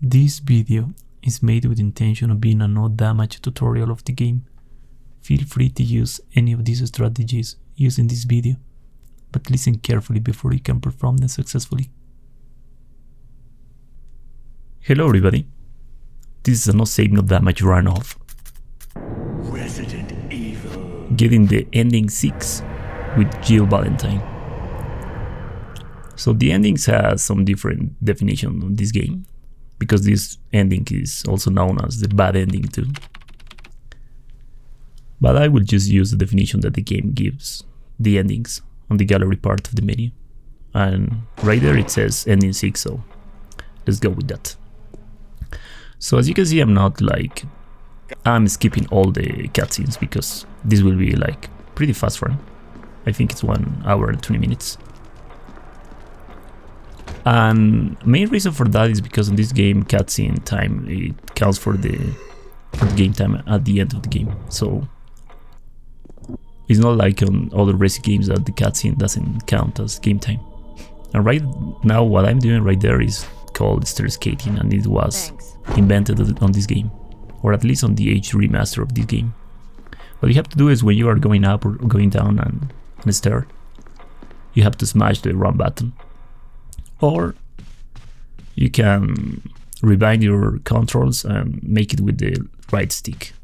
This video is made with the intention of being a no damage tutorial of the game. Feel free to use any of these strategies used in this video, but listen carefully before you can perform them successfully. Hello everybody, this is a no save no damage run of Resident Evil. Getting the ending 6 with Jill Valentine. So the endings have some different definition on this game, because this ending is also known as the bad ending too. But I will just use the definition that the game gives the endings on the gallery part of the menu. And right there it says ending 6, so let's go with that. So as you can see, I'm skipping all the cutscenes because this will be like pretty fast run. I think it's 1 hour and 20 minutes. And main reason for that is because in this game cutscene time, it counts for the game time at the end of the game. So it's not like on other racing games that the cutscene doesn't count as game time. And right now what I'm doing right there is called stair skating, and it was invented on this game, or at least on the remaster of this game. What you have to do is when you are going up or going down on a stair, you have to smash the run button. Or you can rebind your controls and make it with the right stick.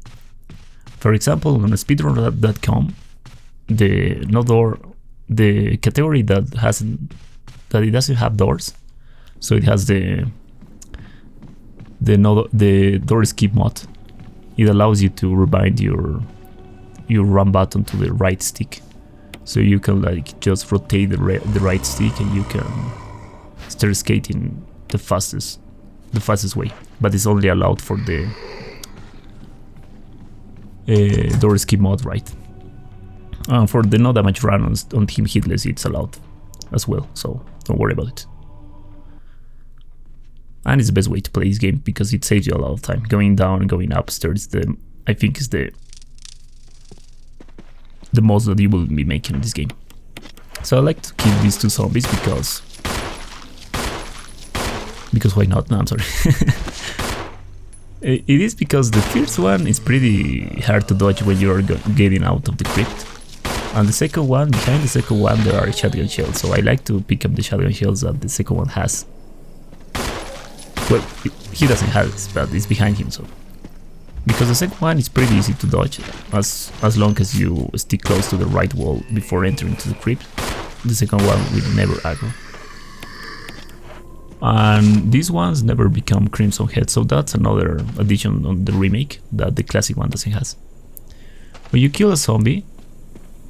For example, on speedrun.com, the category that it doesn't have doors, so it has the door skip mod. It allows you to rebind your run button to the right stick, so you can like just rotate the right stick and you can stair skating the fastest way, but it's only allowed for the door skip mod, right? For the no damage run on Team Hitless, it's allowed as well, so don't worry about it. And it's the best way to play this game because it saves you a lot of time. Going down and going upstairs, I think is the most that you will be making in this game. So I like to kill these 2 zombies because why not? No, I'm sorry. It is because the first one is pretty hard to dodge when you're getting out of the crypt. And the second one, behind the second one, there are shotgun shells. So I like to pick up the shotgun shells that the second one has. Well, he doesn't have it, but it's behind him, so. Because the second one is pretty easy to dodge, as long as you stick close to the right wall before entering to the crypt. The second one will never aggro. And these ones never become Crimson Head, so that's another addition on the remake that the classic one doesn't have. When you kill a zombie,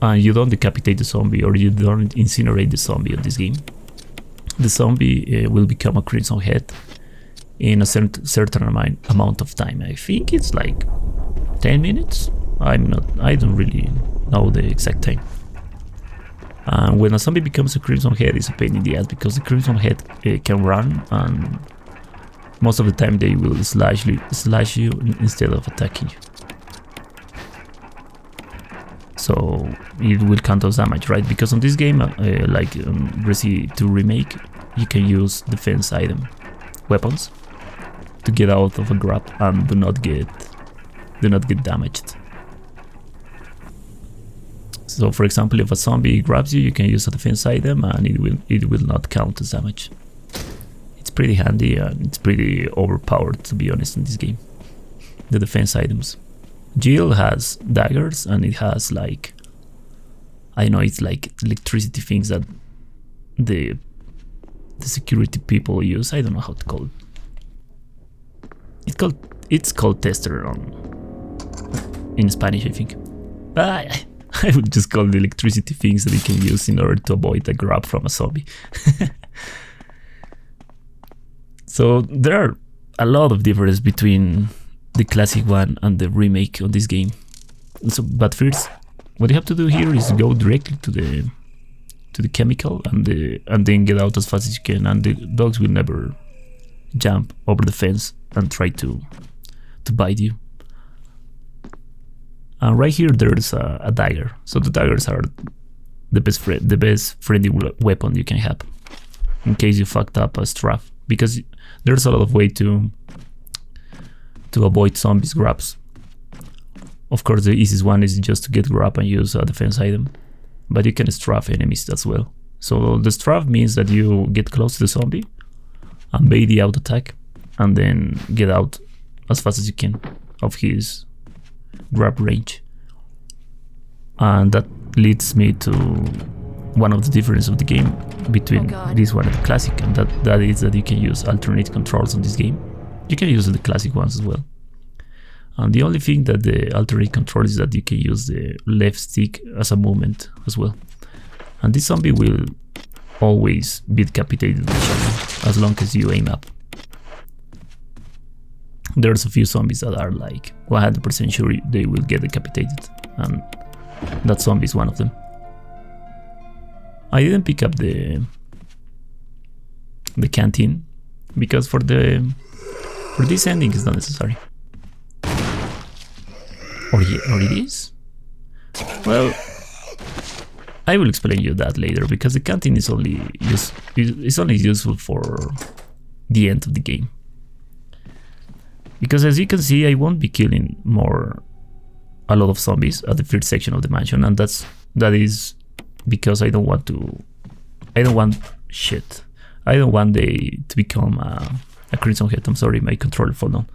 and you don't decapitate the zombie or you don't incinerate the zombie in this game, the zombie will become a Crimson Head in a certain amount of time. I think it's like 10 minutes. I don't really know the exact time. And when a zombie becomes a Crimson Head, it's a pain in the ass because the Crimson Head can run, and most of the time they will slash you instead of attacking you. So it will count as damage, right? Because on this game, like Resident Evil Remake, you can use defense item weapons to get out of a grab and do not get damaged. So for example, if a zombie grabs you, you can use a defense item and it will not count as damage. It's pretty handy and it's pretty overpowered, to be honest, in this game, the defense items. Jill has daggers, and it has like, I know, it's like electricity things that the security people use. I don't know how to call it. It's called tester in Spanish, I think. I would just call the electricity things that you can use in order to avoid a grab from a zombie. So there are a lot of differences between the classic one and the remake of this game. So, but first, what you have to do here is go directly to the chemical and then get out as fast as you can, and the dogs will never jump over the fence and try to bite you. And right here there's a dagger. So the daggers are the best friendly weapon you can have in case you fucked up a because there's a lot of way to avoid zombies grabs. Of course, the easiest one is just to get grab and use a defense item, but you can strafe enemies as well. So the strafe means that you get close to the zombie and bait the auto attack, and then get out as fast as you can of his grab range. And that leads me to one of the differences of the game between this one and the classic, and that is that you can use alternate controls on this game. You can use the classic ones as well. And the only thing that the alternate control is that you can use the left stick as a movement as well. And this zombie will always be decapitated as long as you aim up. There's a few zombies that are like 100% sure they will get decapitated, and that zombie is one of them. I didn't pick up the canteen because for this ending it's not necessary. Or it is? Well, I will explain you that later, because the canteen is only useful for the end of the game. Because as you can see, I won't be killing a lot of zombies at the first section of the mansion, and that is because I don't want they to become a Crimson Head. I'm sorry, my controller fell down.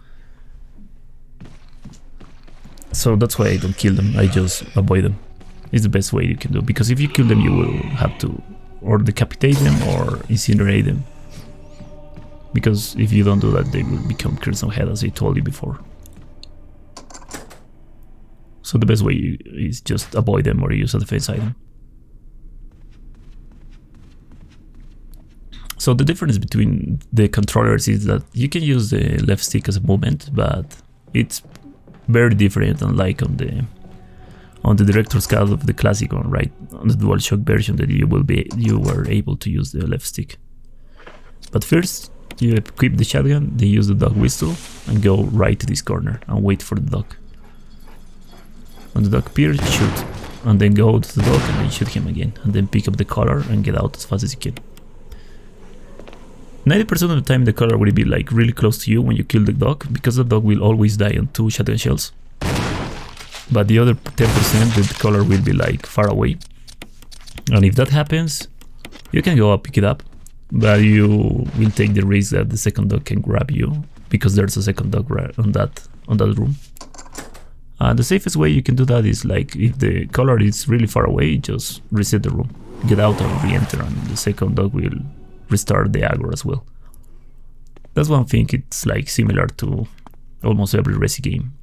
So that's why I don't kill them, I just avoid them. It's the best way you can do, because if you kill them you will have to or decapitate them or incinerate them. Because if you don't do that, they will become Crimson Head, as I told you before. So the best way is just avoid them or use a defense item. So the difference between the controllers is that you can use the left stick as a movement, but it's very different, unlike on the director's cut of the classic one, right? On the DualShock version, that you were able to use the left stick. But first, you equip the shotgun, then use the dog whistle and go right to this corner and wait for the dog. When the dog appears, shoot, and then go to the dog and then shoot him again, and then pick up the collar and get out as fast as you can. 90% of the time the collar will be like really close to you when you kill the dog, because the dog will always die on 2 shotgun shells. But the other 10% the collar will be like far away. And if that happens, you can go up, pick it up, but you will take the risk that the second dog can grab you, because there's a second dog on that room. The safest way you can do that is, like, if the collar is really far away, just reset the room, get out and re-enter, and the second dog will restart the aggro as well. That's one thing, it's like similar to almost every Resi game,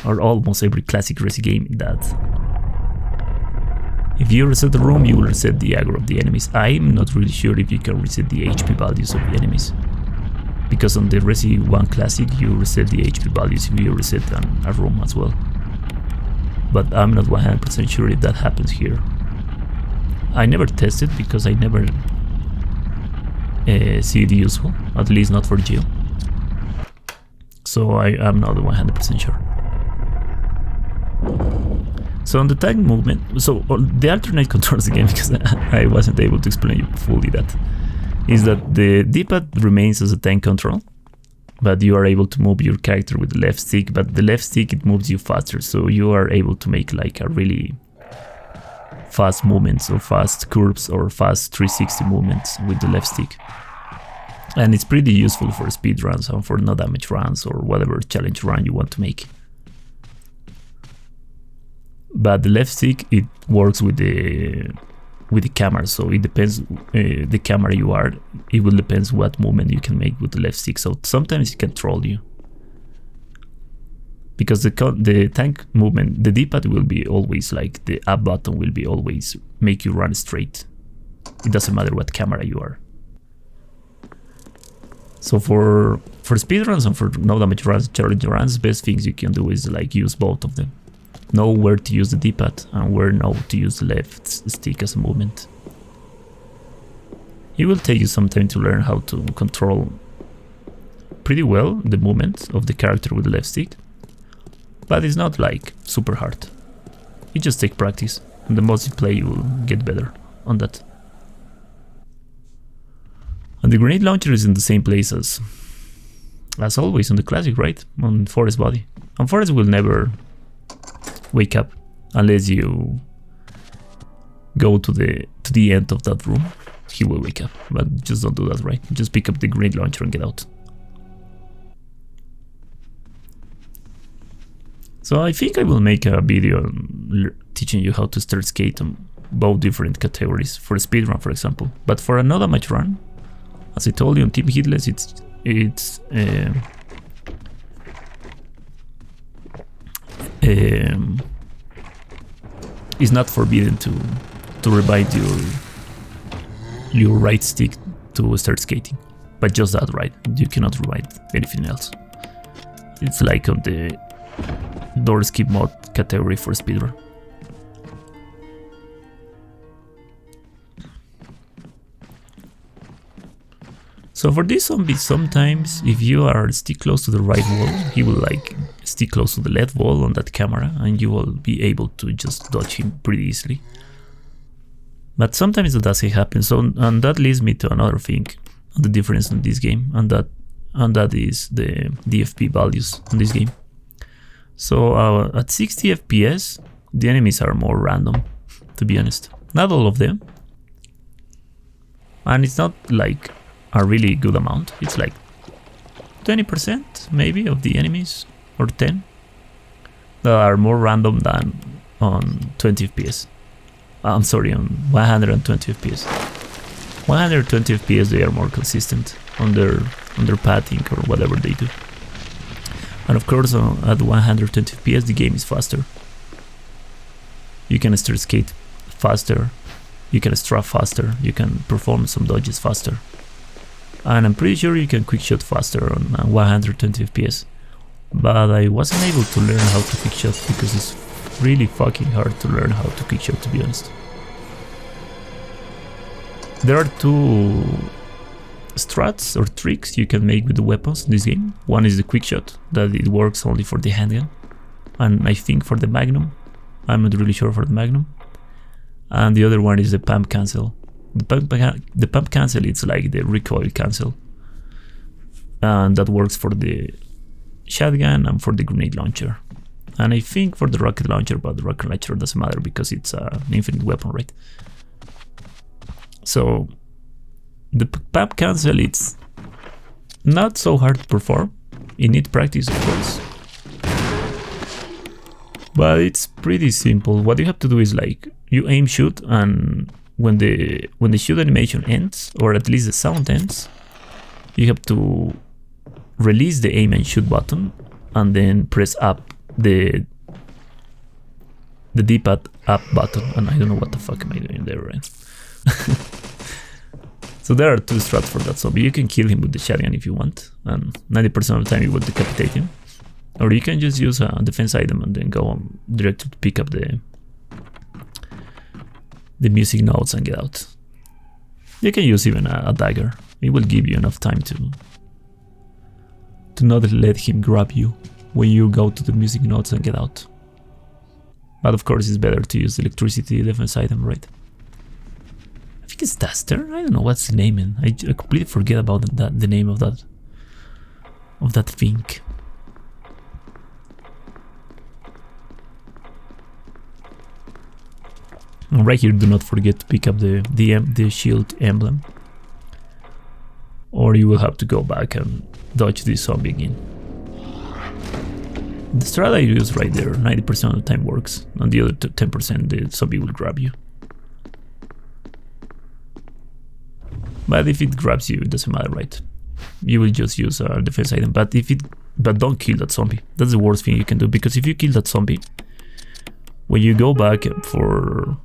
or almost every classic Resi game, that if you reset the room, you will reset the aggro of the enemies. I'm not really sure if you can reset the HP values of the enemies, because on the Resi 1 Classic you reset the HP values if you reset a room as well. But I'm not 100% sure if that happens here. I never tested because I never see it useful, at least not for Jill. So I'm not 100% sure. So on the tank movement, so the alternate controls again, because I wasn't able to explain you fully that, is that the D-pad remains as a tank control, but you are able to move your character with the left stick, but the left stick, it moves you faster, so you are able to make like a really fast movements or fast curves or fast 360 movements with the left stick. And it's pretty useful for speed runs and for no damage runs or whatever challenge run you want to make. But the left stick, it works with the camera, so it depends the camera you are, it will depends what movement you can make with the left stick. So sometimes it can troll you, because the tank movement, the D-pad will be always like, the up button will be always make you run straight. It doesn't matter what camera you are. So for speedruns and for no damage runs, challenge runs, best things you can do is like use both of them. Know where to use the D-pad and where to use the left stick as a movement. It will take you some time to learn how to control pretty well the movement of the character with the left stick, but it's not like super hard. It just takes practice, and the more you play you will get better on that. And the grenade launcher is in the same place as always on the classic, right? On Forest body. And Forest will never wake up unless you go to the end of that room. He will wake up, but just don't do that, right? Just pick up the grenade launcher and get out. So I think I will make a video teaching you how to start skate on both different categories for a speedrun, for example. But for another match run, as I told you on Team Hitless, it's not forbidden to rebind your right stick to start skating, but just that, right? You cannot rebind anything else. It's like on the door skip mode category for speedrun. So for this zombie, sometimes if you are stick close to the right wall, he will like stick close to the left wall on that camera, and you will be able to just dodge him pretty easily. But sometimes it doesn't happen. So, and that leads me to another thing, the difference in this game, and that is the DFP values in this game. So at 60 FPS, the enemies are more random, to be honest. Not all of them, and it's not like a really good amount. It's like 20% maybe of the enemies, or 10, that are more random than on 20 FPS. I'm sorry, on 120 FPS. 120 FPS they are more consistent on their pathing or whatever they do. And of course at 120 FPS the game is faster. You can start skate faster, you can strap faster, you can perform some dodges faster. And I'm pretty sure you can quickshot faster on 120 FPS. But I wasn't able to learn how to quickshot because it's really fucking hard to learn how to quickshot, to be honest. There are two strats or tricks you can make with the weapons in this game. One is the quickshot, that it works only for the handgun, and I think for the Magnum. I'm not really sure for the Magnum. And the other one is the pump cancel. The pump cancel, it's like the recoil cancel, and that works for the shotgun and for the grenade launcher, and I think for the rocket launcher, but the rocket launcher doesn't matter because it's an infinite weapon, right? So the pump cancel, it's not so hard to perform. You need practice, of course, but it's pretty simple. What you have to do is like you aim shoot, and when the shoot animation ends, or at least the sound ends, you have to release the aim and shoot button and then press up the D-pad up button, and I don't know what the fuck am I doing there, right? So there are two strats for that zombie. You can kill him with the shotgun if you want, and 90% of the time you will decapitate him, or you can just use a defense item and then go on directly to pick up the music notes and get out. You can use even a dagger. It will give you enough time to not let him grab you when you go to the music notes and get out. But of course it's better to use electricity defense item, right? I think it's Duster? I don't know what's the name, and I completely forget about the name of that thing. And right here, do not forget to pick up the shield emblem, or you will have to go back and dodge this zombie again. The strat I use right there, 90% of the time works, and the other 10% the zombie will grab you. But if it grabs you, it doesn't matter, right? You will just use a defense item, but don't kill that zombie. That's the worst thing you can do, because if you kill that zombie, when you go back to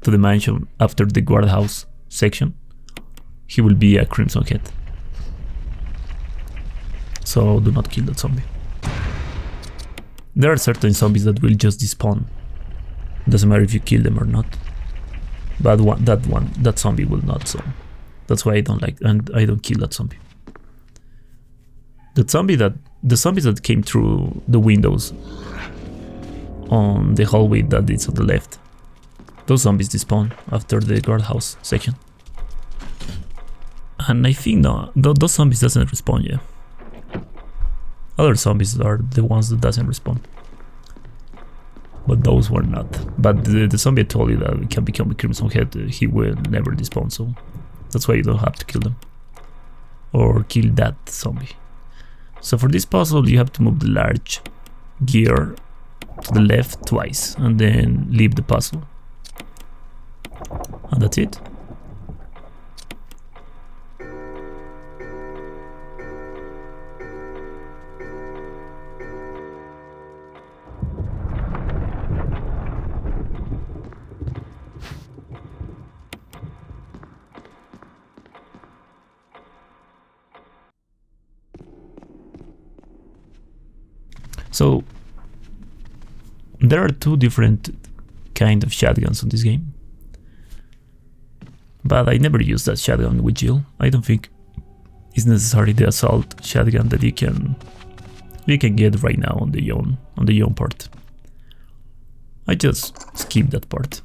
the mansion after the guardhouse section, he will be a Crimson Head. So do not kill that zombie. There are certain zombies that will just despawn. Doesn't matter if you kill them or not. But that zombie will not, so that's why I don't like, and I don't kill that zombie. The zombies that came through the windows on the hallway that is on the left, those zombies despawn after the guardhouse section. And I think no, those zombies doesn't respawn yet. Other zombies are the ones that doesn't respawn. But those were not. But the zombie I told you that can become a Crimson Head, he will never despawn, so that's why you don't have to kill them. Or kill that zombie. So for this puzzle you have to move the large gear to the left twice and then leave the puzzle. And that's it. So there are two different kind of shotguns on this game, but I never used that shotgun with Jill. I don't think it's necessarily the assault shotgun that you can get right now on the Yawn part. I just skip that part.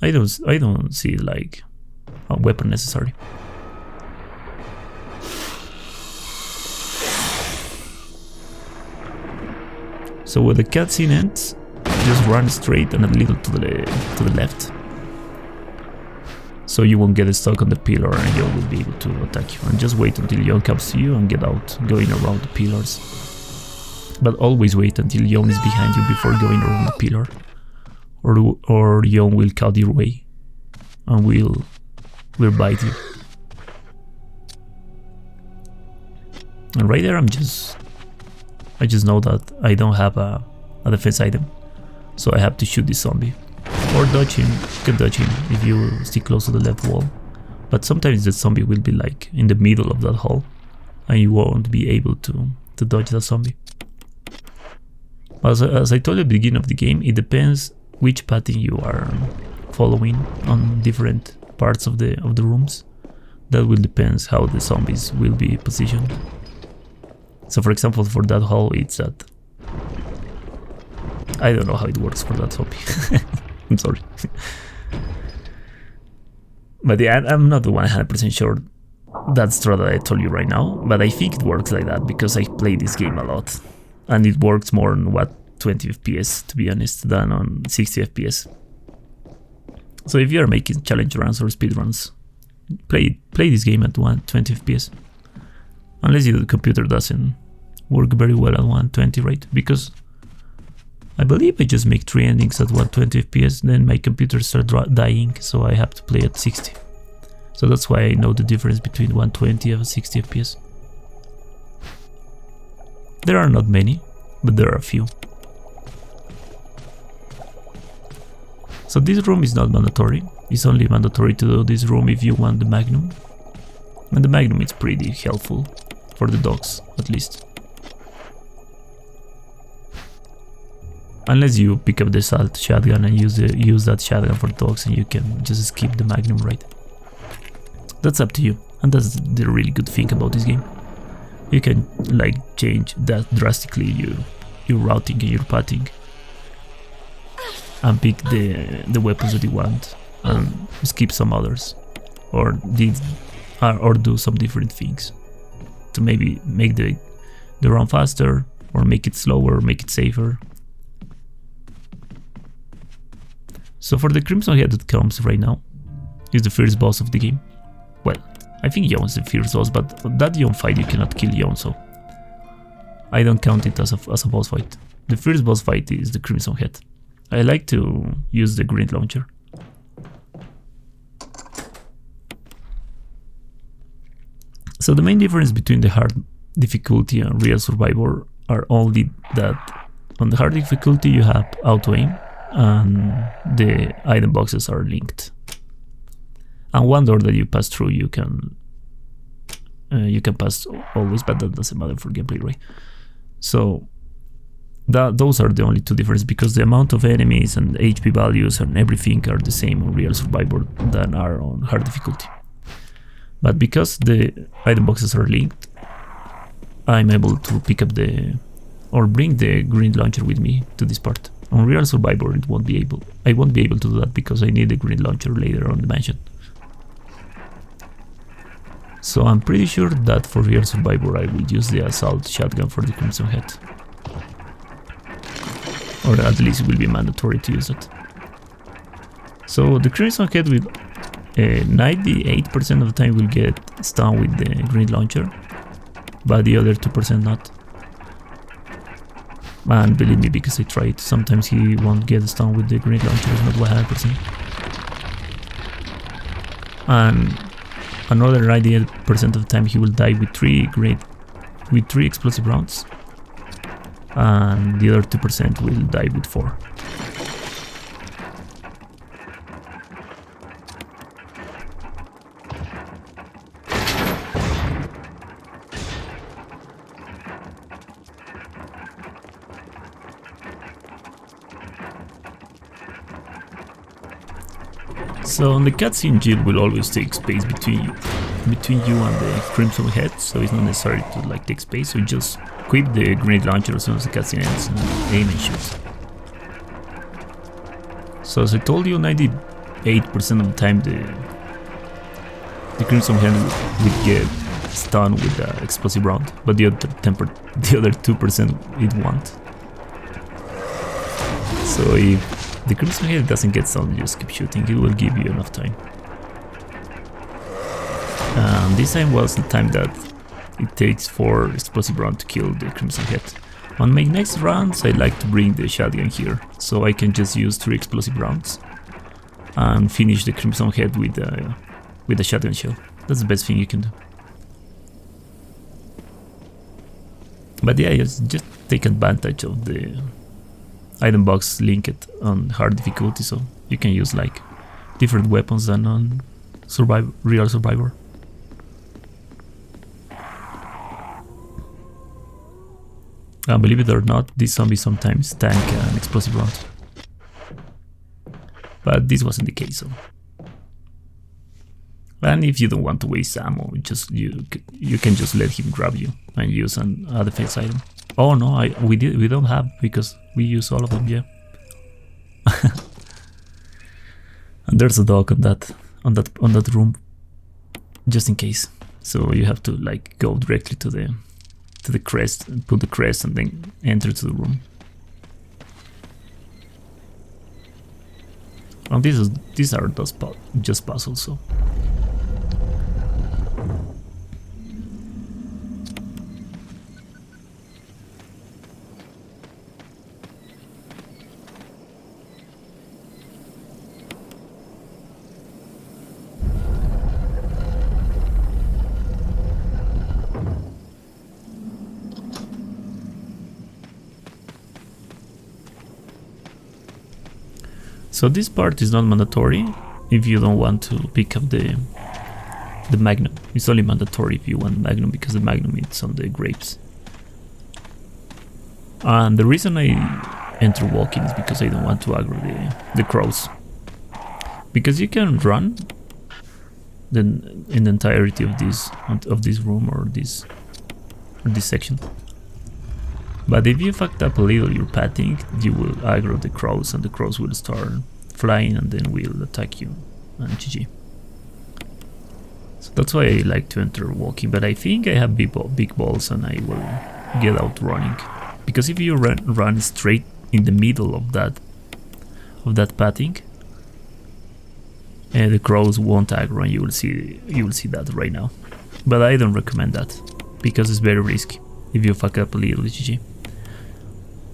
I don't see like a weapon necessary. So when the cutscene ends, just run straight and a little to the left. So you won't get stuck on the pillar and Yawn will be able to attack you. And just wait until Yawn comes to you and get out, going around the pillars. But always wait until Yawn is behind you before going around the pillar. Or Yawn will cut your way and will bite you. And right there I just know that I don't have a defense item, so I have to shoot this zombie. Or dodge him. You can dodge him if you stick close to the left wall. But sometimes the zombie will be like in the middle of that hole and you won't be able to dodge that zombie. As I told you at the beginning of the game, it depends which pattern you are following on different parts of the rooms. That will depend how the zombies will be positioned. So for example, for that hole, it's that... I don't know how it works for that zombie. I'm sorry. But yeah, I'm not 100% sure that's true that I told you right now, but I think it works like that because I play this game a lot. And it works more on 20 FPS, to be honest, than on 60 FPS. So if you're making challenge runs or speed runs, play this game at 20 FPS. Unless your computer doesn't work very well at 120, right? Because I believe I just make 3 endings at 120 FPS, then my computer starts dying, so I have to play at 60. So that's why I know the difference between 120 and 60 FPS. There are not many, but there are a few. So this room is not mandatory. It's only mandatory to do this room if you want the Magnum. And the Magnum is pretty helpful. For the dogs, at least. Unless you pick up the assault shotgun and use that shotgun for dogs, and you can just skip the Magnum, right? That's up to you, and that's the really good thing about this game. You can like change that drastically, your routing and your pathing, and pick the weapons that you want, and skip some others, or do some different things to maybe make the run faster, or make it slower, or make it safer. So for the Crimson Head that comes right now, is the first boss of the game. Well, I think Yawn's the first boss, but that Yawn fight you cannot kill Yawn, so I don't count it as a boss fight. The first boss fight is the Crimson Head. I like to use the grenade launcher. So the main difference between the hard difficulty and real survivor are only that on the hard difficulty you have auto aim and the item boxes are linked. And one door that you pass through you can pass always, but that doesn't matter for gameplay, right? So those are the only two differences, because the amount of enemies and HP values and everything are the same on real survivor than are on hard difficulty. But because the item boxes are linked, I'm able to pick up or bring the grenade launcher with me to this part. On real survivor I won't be able to do that because I need the grenade launcher later on the mansion. So I'm pretty sure that for Real Survivor I will use the assault shotgun for the Crimson Head. Or at least it will be mandatory to use it. So the Crimson Head will 98% of the time will get stunned with the grenade launcher, but the other 2% not. And believe me, because I tried, sometimes he won't get stunned with the grenade launcher, it's not 100%. And another 98% of the time he will die with 3 explosive rounds, and the other 2% will die with 4. So on the cutscene, Jill will always take space between you and the Crimson Head, so it's not necessary to like take space, so you just equip the grenade launcher as soon as the cutscene ends and aim and shoot. So as I told you, 98% of the time the Crimson Head will get stunned with the explosive round, but the other 2% it won't. So if the Crimson Head doesn't get stunned, just keep shooting, it will give you enough time. This time was the time that it takes 4 explosive rounds to kill the Crimson Head. On my next rounds I like to bring the shotgun here, so I can just use 3 explosive rounds and finish the Crimson Head with a shotgun shell. That's the best thing you can do. But yeah, just take advantage of the item box linked on hard difficulty, so you can use like different weapons than on Real Survivor. Believe it or not, these zombies sometimes tank an explosive round, but this wasn't the case. So, and if you don't want to waste ammo, you can just let him grab you and use a defense item. Oh no, we don't have, because we use all of them, yeah. And there's a dog on that room, just in case. So you have to like go directly to the crest and put the crest and then enter to the room. And these are just puzzles, so. So this part is not mandatory if you don't want to pick up the Magnum. It's only mandatory if you want Magnum, because the Magnum is on the grapes. And the reason I enter walking is because I don't want to aggro the crows. Because you can run in the entirety of this room or this section. But if you fucked up a little your pathing, you will aggro the crows, and the crows will start flying and then will attack you, and GG. So that's why I like to enter walking, but I think I have big balls and I will get out running. Because if you run straight in the middle of that pathing, the crows won't aggro, and you will see that right now. But I don't recommend that, because it's very risky. If you fuck up a little, GG.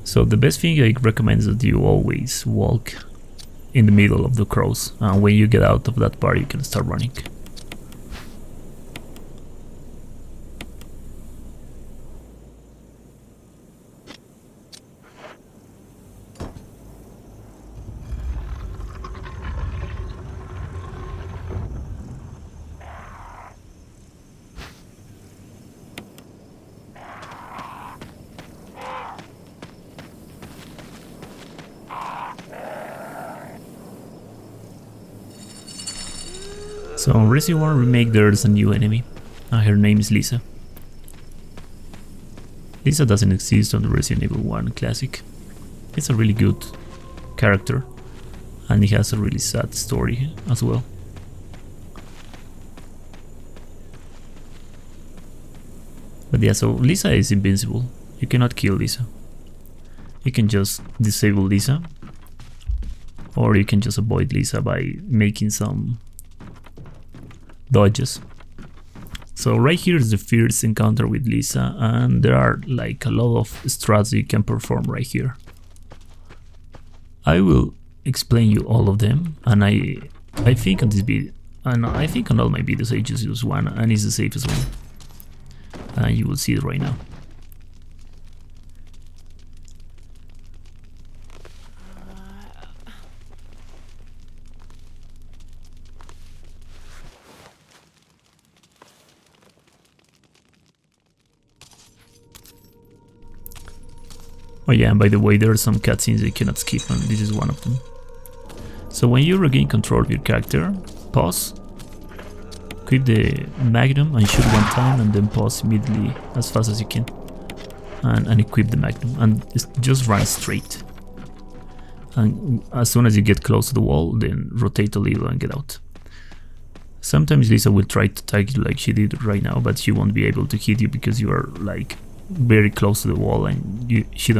So the best thing I recommend is that you always walk in the middle of the crows, and when you get out of that part you can start running. So on Resident Evil Remake there's a new enemy, and her name is Lisa. Lisa doesn't exist on the Resident Evil 1 Classic. It's a really good character, and it has a really sad story as well. But yeah, so Lisa is invincible. You cannot kill Lisa. You can just disable Lisa, or you can just avoid Lisa by making some dodges. So right here is the first encounter with Lisa, and there are like a lot of strats you can perform right here. I will explain you all of them, and I think on this video, and I think on all my videos I just use one, and it's the safest one. And you will see it right now. Oh yeah, and by the way, there are some cutscenes you cannot skip, and this is one of them. So when you regain control of your character, pause, equip the magnum and shoot one time, and then pause immediately as fast as you can, and equip the magnum, and just run straight. And as soon as you get close to the wall, then rotate a little and get out. Sometimes Lisa will try to attack you like she did right now, but she won't be able to hit you because you are like very close to the wall, and she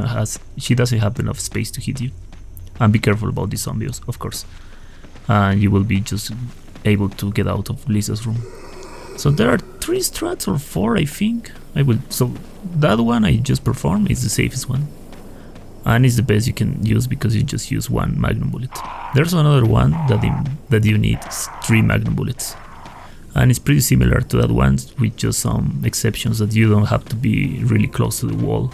doesn't have enough space to hit you. And be careful about these zombies, of course. And you will be just able to get out of Lisa's room. So there are 3 strats or 4, I think. So that one I just performed is the safest one, and it's the best you can use because you just use 1 magnum bullet. There's another one that you need 3 magnum bullets, and it's pretty similar to that one with just some exceptions that you don't have to be really close to the wall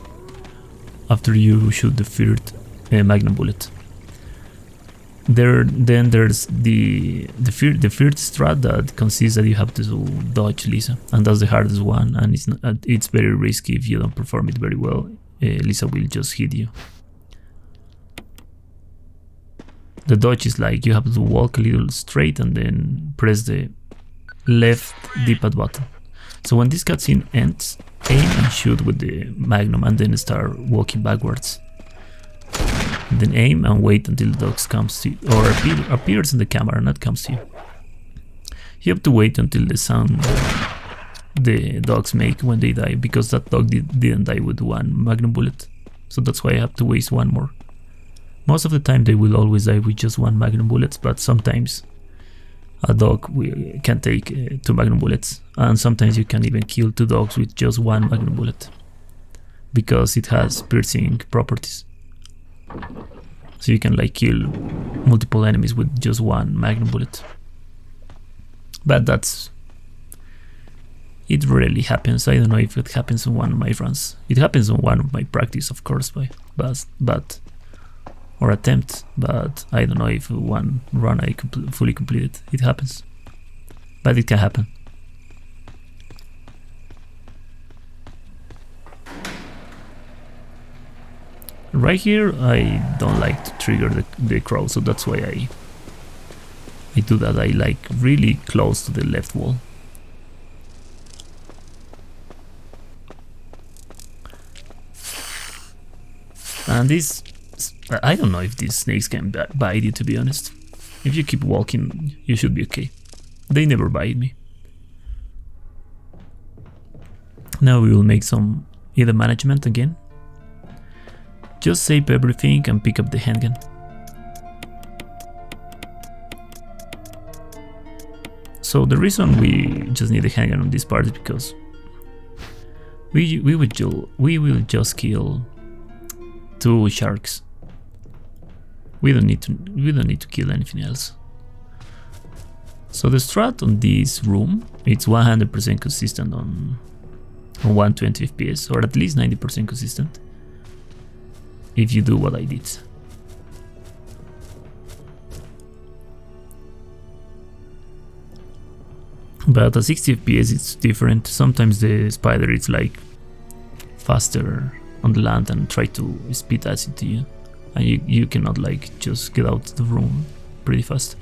after you shoot the 3rd magnum bullet. Then there's the third strat that consists that you have to dodge Lisa, and that's the hardest one, and it's very risky if you don't perform it very well. Lisa will just hit you. The dodge is like you have to walk a little straight and then press the left D-pad button. So when this cutscene ends, aim and shoot with the magnum and then start walking backwards. And then aim and wait until the dog comes to you, or appears in the camera, not comes to you. You have to wait until the sound the dogs make when they die, because that dog didn't die with 1 magnum bullet. So that's why I have to waste 1 more. Most of the time they will always die with just 1 magnum bullet, but sometimes a dog can take 2 magnum bullets, and sometimes you can even kill 2 dogs with just 1 magnum bullet, because it has piercing properties. So you can like kill multiple enemies with just 1 magnum bullet. But it rarely happens. I don't know if it happens on one of my runs. It happens on one of my practice, of course, but or attempt, but I don't know if one run I fully completed. It happens, but it can happen. Right here, I don't like to trigger the crow, so that's why I do that. I like really close to the left wall. And this, I don't know if these snakes can bite you, to be honest. If you keep walking, you should be okay. They never bite me. Now we will make some either management again. Just save everything and pick up the handgun. So the reason we just need a handgun on this part is because we will just kill 2 sharks. We don't need to kill anything else. So the strat on this room, it's 100% consistent on 120 FPS, or at least 90% consistent, if you do what I did. But at 60 FPS it's different. Sometimes the spider is like faster on the land and try to spit acid to you, and you cannot like just get out of the room pretty fast.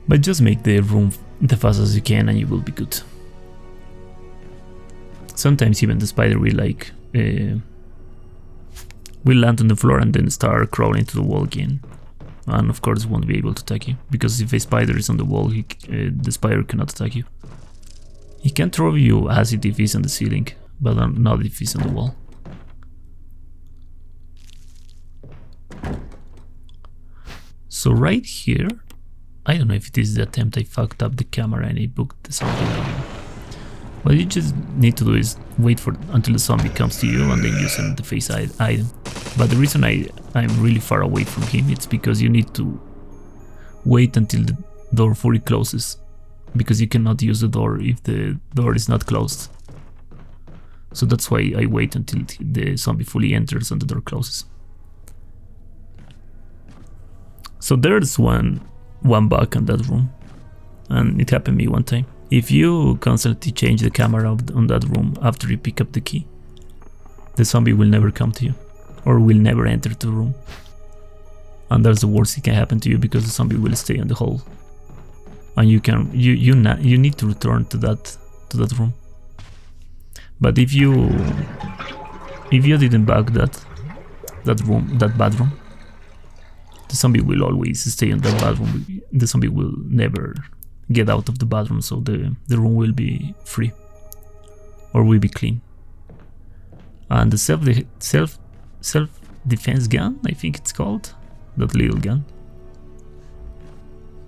But just make the room the fastest as you can and you will be good. Sometimes even the spider will like will land on the floor and then start crawling to the wall again, and of course won't be able to attack you, because if a spider is on the wall, the spider cannot attack you. He can throw you acid if he's on the ceiling, but not if he's on the wall. So right here, I don't know if it is the attempt I fucked up the camera and I booked the zombie down. What you just need to do is wait for until the zombie comes to you and then use the face item. But the reason I'm really far away from him, it's because you need to wait until the door fully closes, because you cannot use the door if the door is not closed. So that's why I wait until the zombie fully enters and the door closes. So there's one bug in that room, and it happened to me one time. If you constantly change the camera on that room after you pick up the key, the zombie will never come to you, or will never enter the room. And that's the worst thing can happen to you, because the zombie will stay in the hole, and you need to return to that room. But if you didn't bug that bathroom, the zombie will always stay in that bathroom. The zombie will never get out of the bathroom, so the room will be free, or will be clean. And the self-defense gun, I think it's called, that little gun,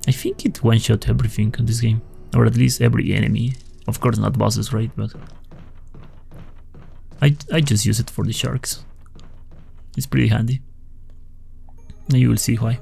I think it one-shot everything in this game, or at least every enemy. Of course not bosses, right? But I just use it for the sharks. It's pretty handy, and you will see why.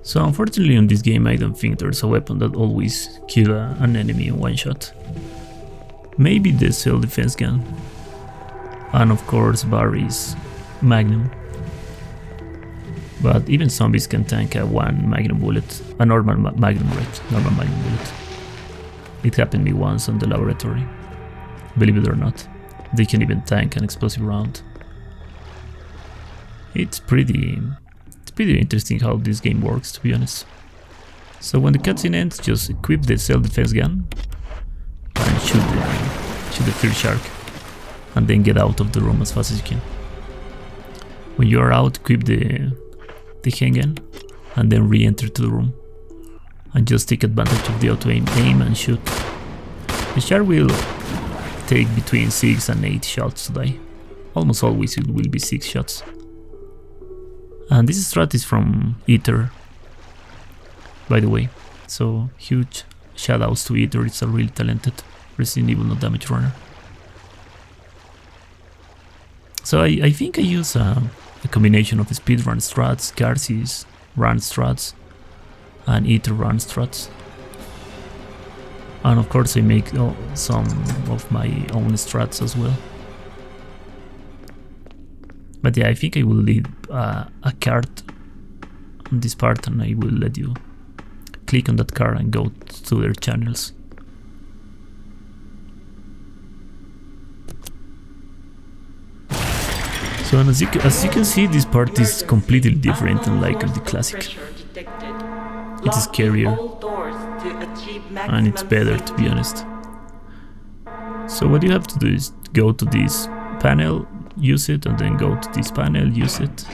So unfortunately in this game I don't think there's a weapon that always kills an enemy in one shot. Maybe the self-defense gun, and of course Barry's Magnum. But even zombies can tank a one Magnum bullet, a normal Magnum bullet. It happened to me once in the laboratory, believe it or not. They can even tank an explosive round. It's pretty interesting how this game works, to be honest. So when the cutscene ends, just equip the self-defense gun and shoot the third shark, and then get out of the room as fast as you can. When you are out, equip the handgun and then re-enter to the room, and just take advantage of the auto-aim and shoot. The shark will take between 6 and 8 shots to die. Almost always it will be 6 shots. And this strat is from Ether, by the way, so huge shoutouts to Ether. It's a really talented Resident Evil no damage runner. So I think I use a combination of speedrun strats, Garci's run strats, and Ether run strats. And of course I make some of my own strats as well. But yeah, I think I will leave a card on this part, and I will let you click on that card and go to their channels. So as you can see, this part is completely different, unlike the classic. It's scarier, and it's better, to be honest. So what you have to do is go to this panel, use it, and then go to this panel, use it.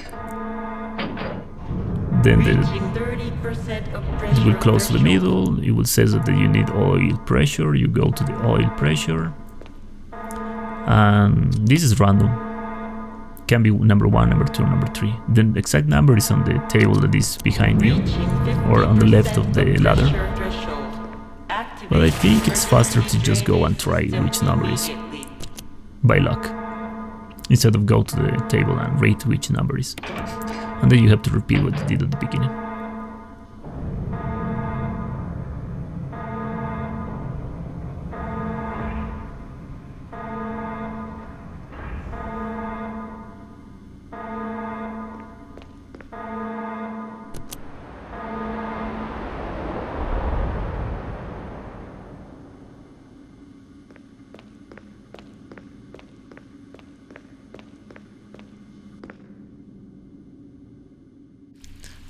Then it will close to the middle. It will say that you need oil pressure. You go to the oil pressure, and this is random. can be number 1, number 2, number 3. The exact number is on the table that is behind you, or on the left of the ladder. But I think it's faster to just go and try which number is, by luck, instead of go to the table and rate which number is. And then you have to repeat what you did at the beginning.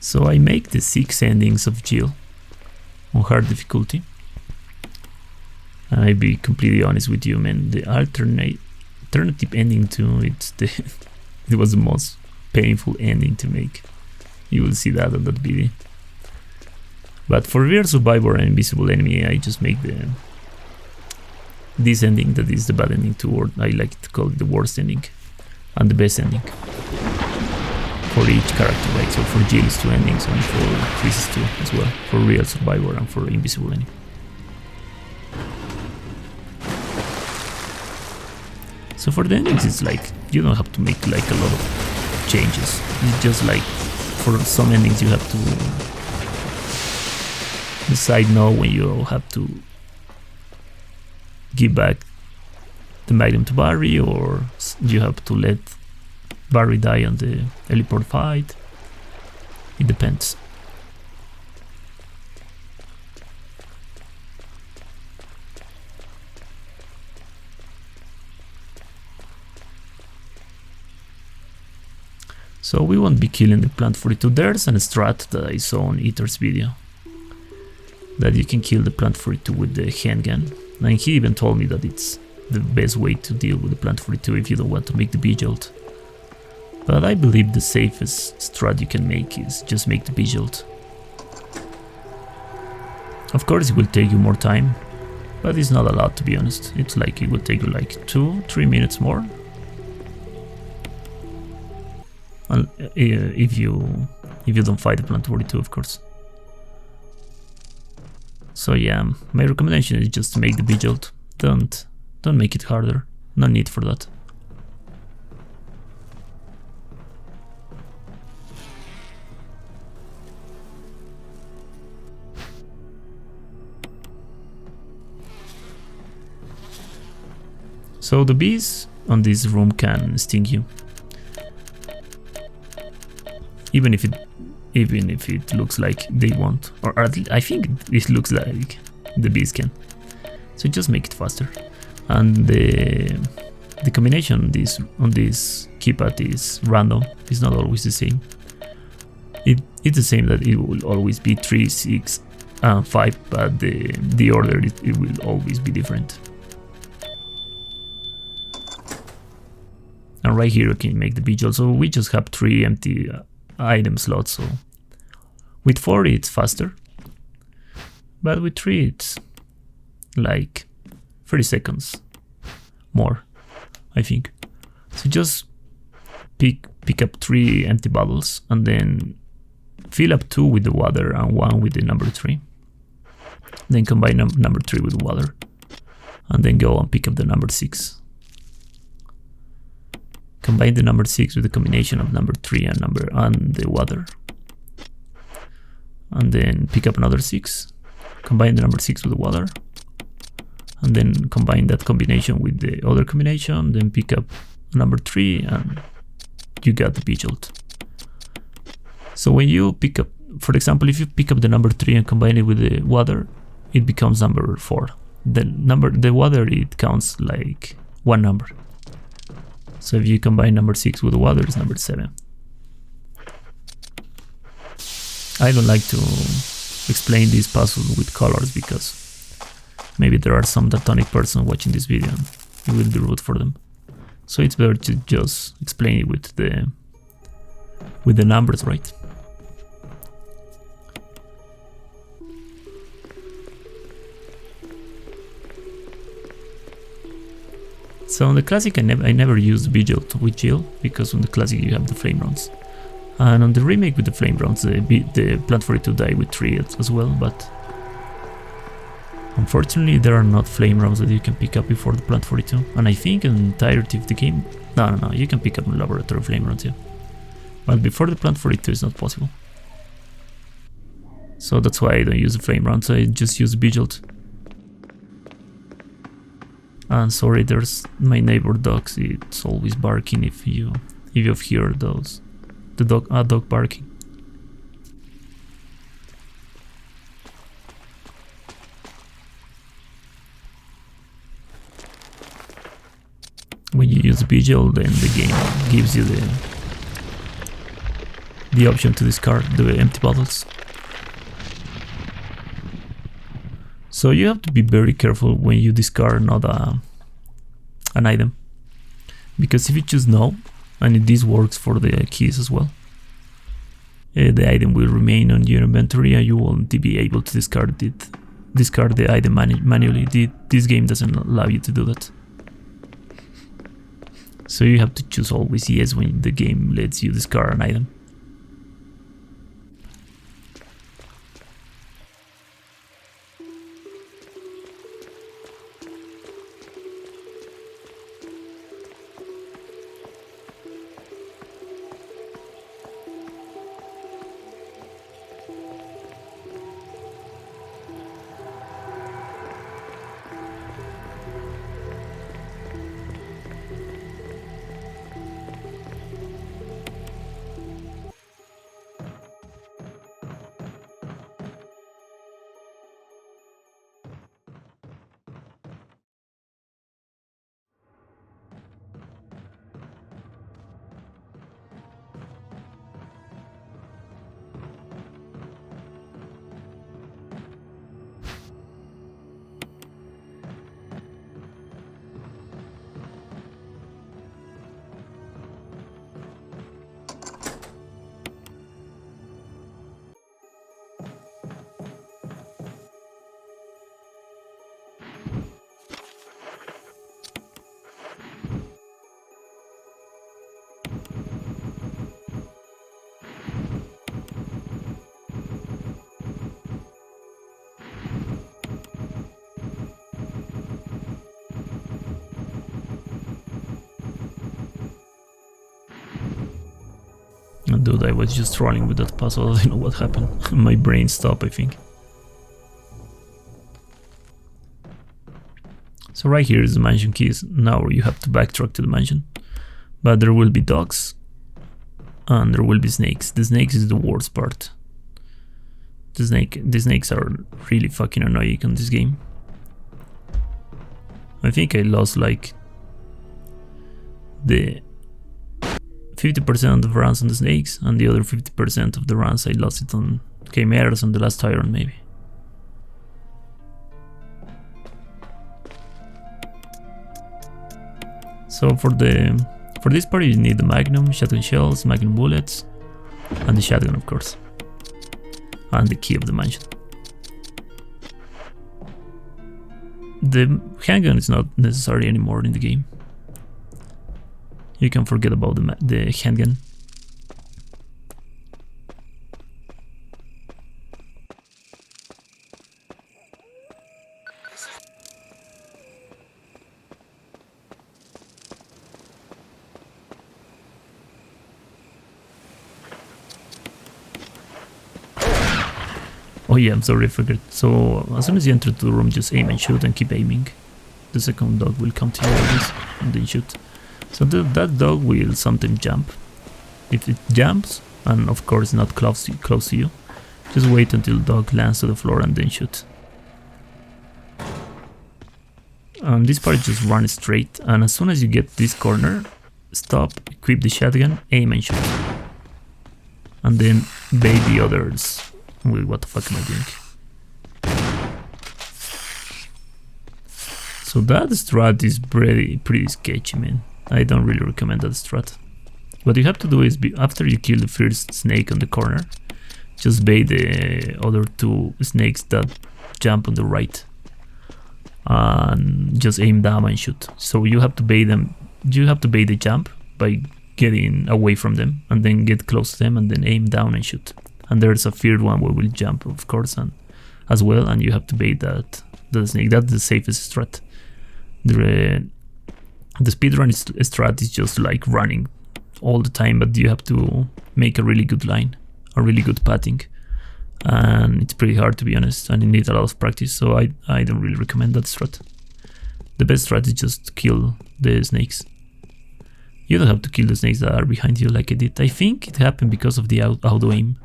So I make the 6 endings of Jill on hard difficulty. And I'll be completely honest with you, man. The alternative ending to it was the most painful ending to make. You will see that on that video. But for Real Survivor and Invisible Enemy, I just make this ending that is the bad ending to, or I like to call it the worst ending and the best ending. For each character, right? So for Jill is 2 endings, and for Chris is 2 as well. For Real Survivor and for Invisible Enemy. So for the endings, it's like you don't have to make like a lot of changes. It's just like for some endings you have to decide now when you have to give back the Magnum to Barry, or you have to let Barry die on the heliport fight. It depends. So we won't be killing the Plant 42. There's an strat that I saw on Eater's video that you can kill the Plant 42 with the handgun, and he even told me that it's the best way to deal with the Plant 42 if you don't want to make the B-jolt. But I believe the safest strat you can make is just make the B-jolt. Of course it will take you more time, but it's not a lot, to be honest. It's like it will take you like 2-3 minutes more. And if you don't fight the Plant 42, of course. So yeah, my recommendation is just to make the B-jolt. Don't make it harder. No need for that. So the bees on this room can sting you, even if it looks like they won't, or at least I think it looks like the bees can. So just make it faster, and the combination on this keypad is random. It's not always the same. It's the same that it will always be 3, 6, and 5, but the order it will always be different. And right here you can make the B-jolt. So we just have 3 empty item slots. So with 4 it's faster, but with 3 it's like 30 seconds more, I think. So just pick up 3 empty bottles and then fill up 2 with the water and 1 with the number 3. Then combine number 3 with water, and then go and pick up the number 6. Combine the number 6 with the combination of number 3 and the water, and then pick up another 6. Combine the number 6 with the water, and then combine that combination with the other combination. Then pick up number 3, and you got the B-jolt. So when you pick up, for example, if you pick up the number 3 and combine it with the water, it becomes number 4. The water, it counts like one number. So if you combine number 6 with the water, it's number 7. I don't like to explain this puzzle with colors because maybe there are some daltonic person watching this video and it will be rude for them. So it's better to just explain it with the numbers, right? So on the classic I never used Vigil with Jill, because on the classic you have the flame rounds. And on the remake with the flame rounds, the Plant 42 die with 3 as well, but unfortunately there are not flame rounds that you can pick up before the Plant 42. And I think in the entirety of the game, no, you can pick up laboratory flame rounds, yeah. But before the Plant 42 is not possible. So that's why I don't use the flame rounds, I just use Vigil. And sorry, there's my neighbor dogs, it's always barking if you've heard those. The dog barking. When you use Vigil, then the game gives you the option to discard the empty bottles. So you have to be very careful when you discard not an item, because if you choose no, and this works for the keys as well, the item will remain on your inventory and you won't be able to discard the item manually. This game doesn't allow you to do that. So you have to choose always yes when the game lets you discard an item. Dude, I was just trolling with that puzzle, I don't know what happened. My brain stopped, I think. So right here is the mansion keys. Now you have to backtrack to the mansion. But there will be dogs. And there will be snakes. The snakes is the worst part. The snakes are really fucking annoying on this game. I think I lost like the 50% of the runs on the snakes, and the other 50% of the runs I lost it on Chimeras on the last Tyrant maybe. So for this part you need the magnum, shotgun shells, magnum bullets, and the shotgun of course. And the key of the mansion. The handgun is not necessary anymore in the game. You can forget about the handgun. Oh yeah, I'm sorry, I forgot. So as soon as you enter the room, just aim and shoot and keep aiming. The second dog will come to you always and then shoot. So that dog will sometimes jump. If it jumps, and of course not close to you, just wait until the dog lands to the floor and then shoot. This part just run straight, and as soon as you get this corner, stop, equip the shotgun, aim and shoot. And then bait the others. Wait, what the fuck am I doing? So that strat is pretty sketchy, man. I don't really recommend that strat. What you have to do is, after you kill the first snake on the corner, just bait the other two snakes that jump on the right. and just aim down and shoot. So you have to bait them. You have to bait the jump by getting away from them and then get close to them and then aim down and shoot. And there's a third one where we'll jump, of course, and as well, and you have to bait the snake. That's the safest strat. The speedrun strat is just like running all the time, but you have to make a really good line, a really good pathing, and it's pretty hard, to be honest, and it needs a lot of practice, so I don't really recommend that strat. The best strat is just kill the snakes. You don't have to kill the snakes that are behind you like I did. I think it happened because of the auto aim.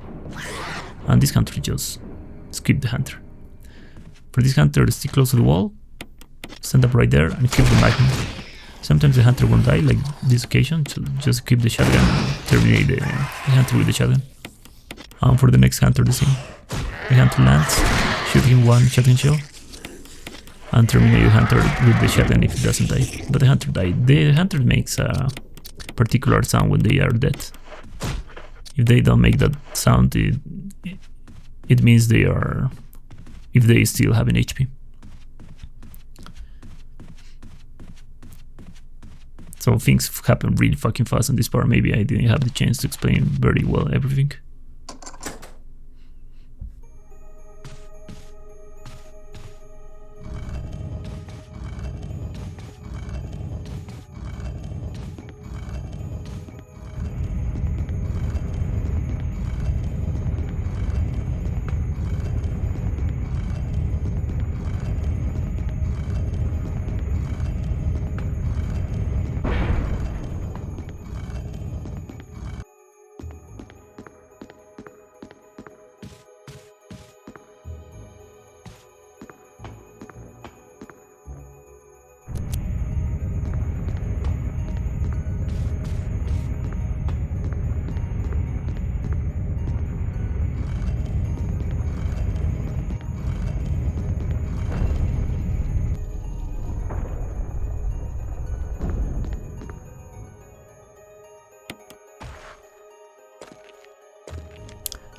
And this hunter just skip the hunter. For this hunter, stick close to the wall, stand up right there and keep the magnum. Sometimes the hunter won't die, like this occasion, so just keep the shotgun, terminate the hunter with the shotgun. And for the next hunter, the same. The hunter lands, shoot him one shotgun shell, and terminate the hunter with the shotgun if he doesn't die. But the hunter died. The hunter makes a particular sound when they are dead. If they don't make that sound, it means they are, if they still have an HP. So things happen really fucking fast in this part. Maybe I didn't have the chance to explain very well everything.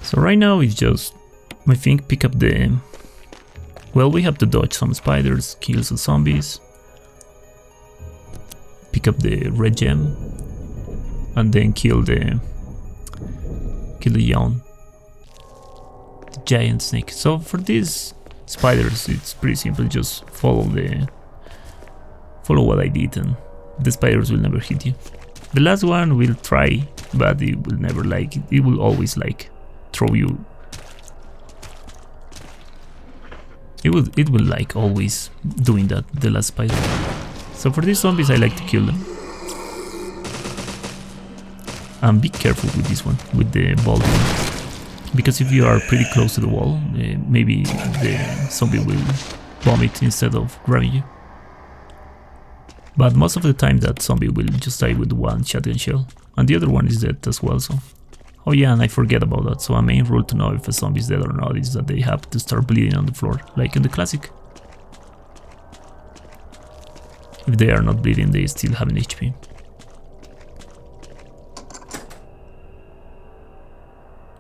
So right now it's just, I think, pick up the... Well, we have to dodge some spiders, kill some zombies, pick up the red gem, and then kill the Yawn, the giant snake. So for these spiders, it's pretty simple. Just follow what I did, and the spiders will never hit you. The last one will try, but it will never like it. It will always like throw you. It will like always doing that, the last spider. So for these zombies I like to kill them. And be careful with this one, with the bald one. Because if you are pretty close to the wall, maybe the zombie will vomit instead of grabbing you. But most of the time that zombie will just die with one shotgun shell. And the other one is dead as well, so... Oh yeah, and I forget about that. So a main rule to know if a zombie is dead or not is that they have to start bleeding on the floor, like in the classic. If they are not bleeding, they still have an HP.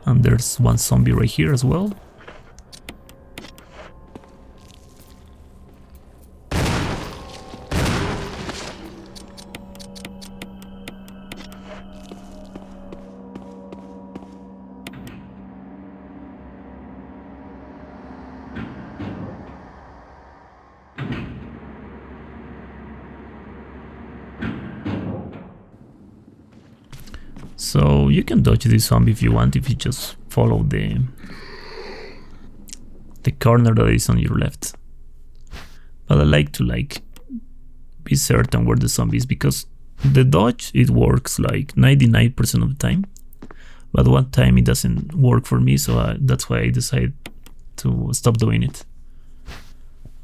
And there's one zombie right here as well. So you can dodge this zombie if you want, if you just follow the corner that is on your left. But I like to be certain where the zombie is, because the dodge, it works like 99% of the time. But one time it doesn't work for me, so that's why I decided to stop doing it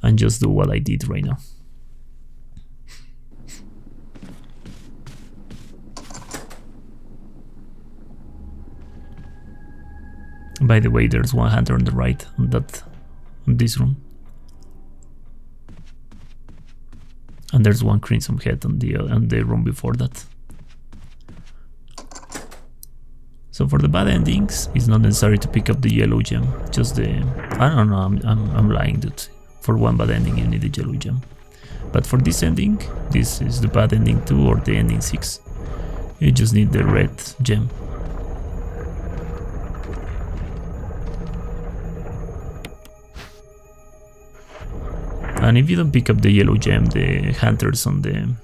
and just do what I did right now. By the way, there's one hunter on the right, on this room, and there's one crimson head on the room before that. So for the bad endings, it's not necessary to pick up the yellow gem. Just the... I don't know. I'm lying, dude. For one bad ending you need the yellow gem. But for this ending, this is the bad ending 2 or the ending 6. You just need the red gem. And if you don't pick up the yellow gem, the hunters on the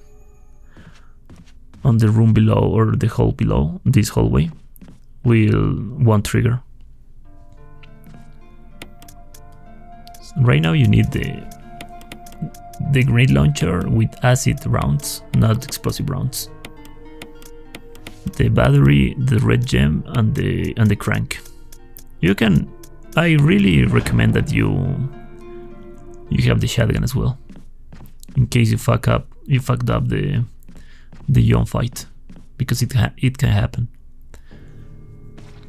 room below or the hall below, this hallway, won't trigger. Right now you need the grenade launcher with acid rounds, not explosive rounds. The battery, the red gem, and the crank. I really recommend that you have the shotgun as well, in case you fucked up the Yawn fight, because it can happen.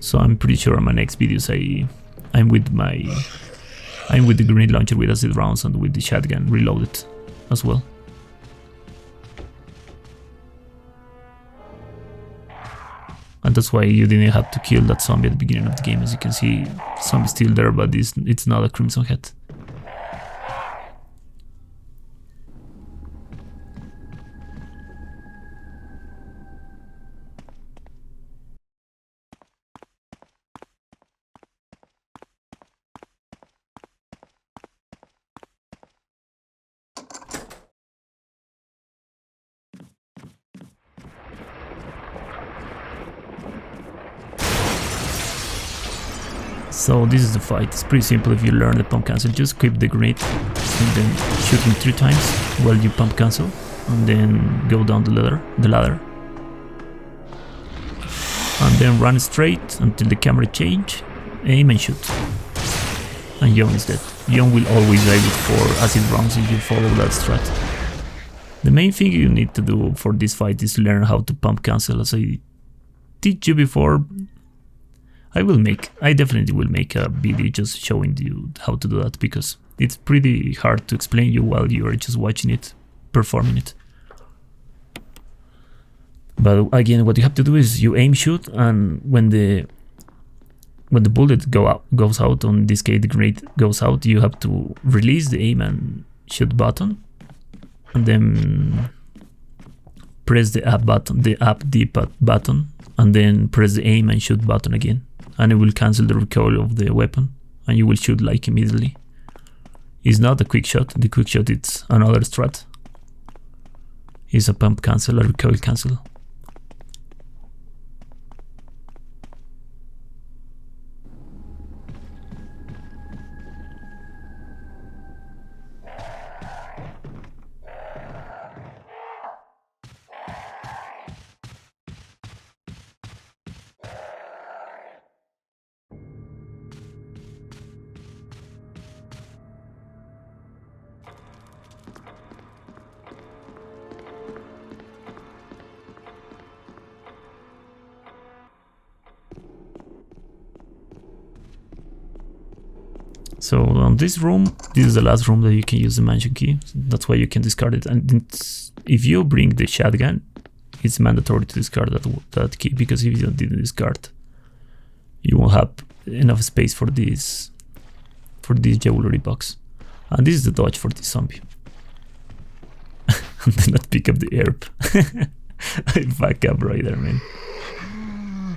So I'm pretty sure on my next videos I'm with the grenade launcher with acid rounds and with the shotgun reloaded as well. And that's why you didn't have to kill that zombie at the beginning of the game. As you can see, zombie's still there, but it's not a crimson head. So this is the fight. It's pretty simple if you learn the pump cancel. Just equip the grenade and then shoot him 3 times while you pump cancel, and then go down the ladder. And then run straight until the camera change, aim and shoot. And Yawn is dead. Yawn will always die with 4 acid rounds if you follow that strat. The main thing you need to do for this fight is learn how to pump cancel. As I teach you before, I definitely will make a video just showing you how to do that, because it's pretty hard to explain you while you are just watching it, performing it. But again, what you have to do is you aim, shoot, and when the bullet goes out, on this case the grenade goes out, you have to release the aim and shoot button, and then press the up button, the up D-pad button, and then press the aim and shoot button again. And it will cancel the recoil of the weapon, and you will shoot like immediately. It's not a quick shot. The quick shot it's another strat. It's a pump cancel, a recoil cancel. So on this room, this is the last room that you can use the mansion key. That's why you can discard it. And if you bring the shotgun, it's mandatory to discard that key, because if you didn't discard, you won't have enough space for this jewelry box. And this is the dodge for this zombie. And then not pick up the herb. I fuck up right there, man.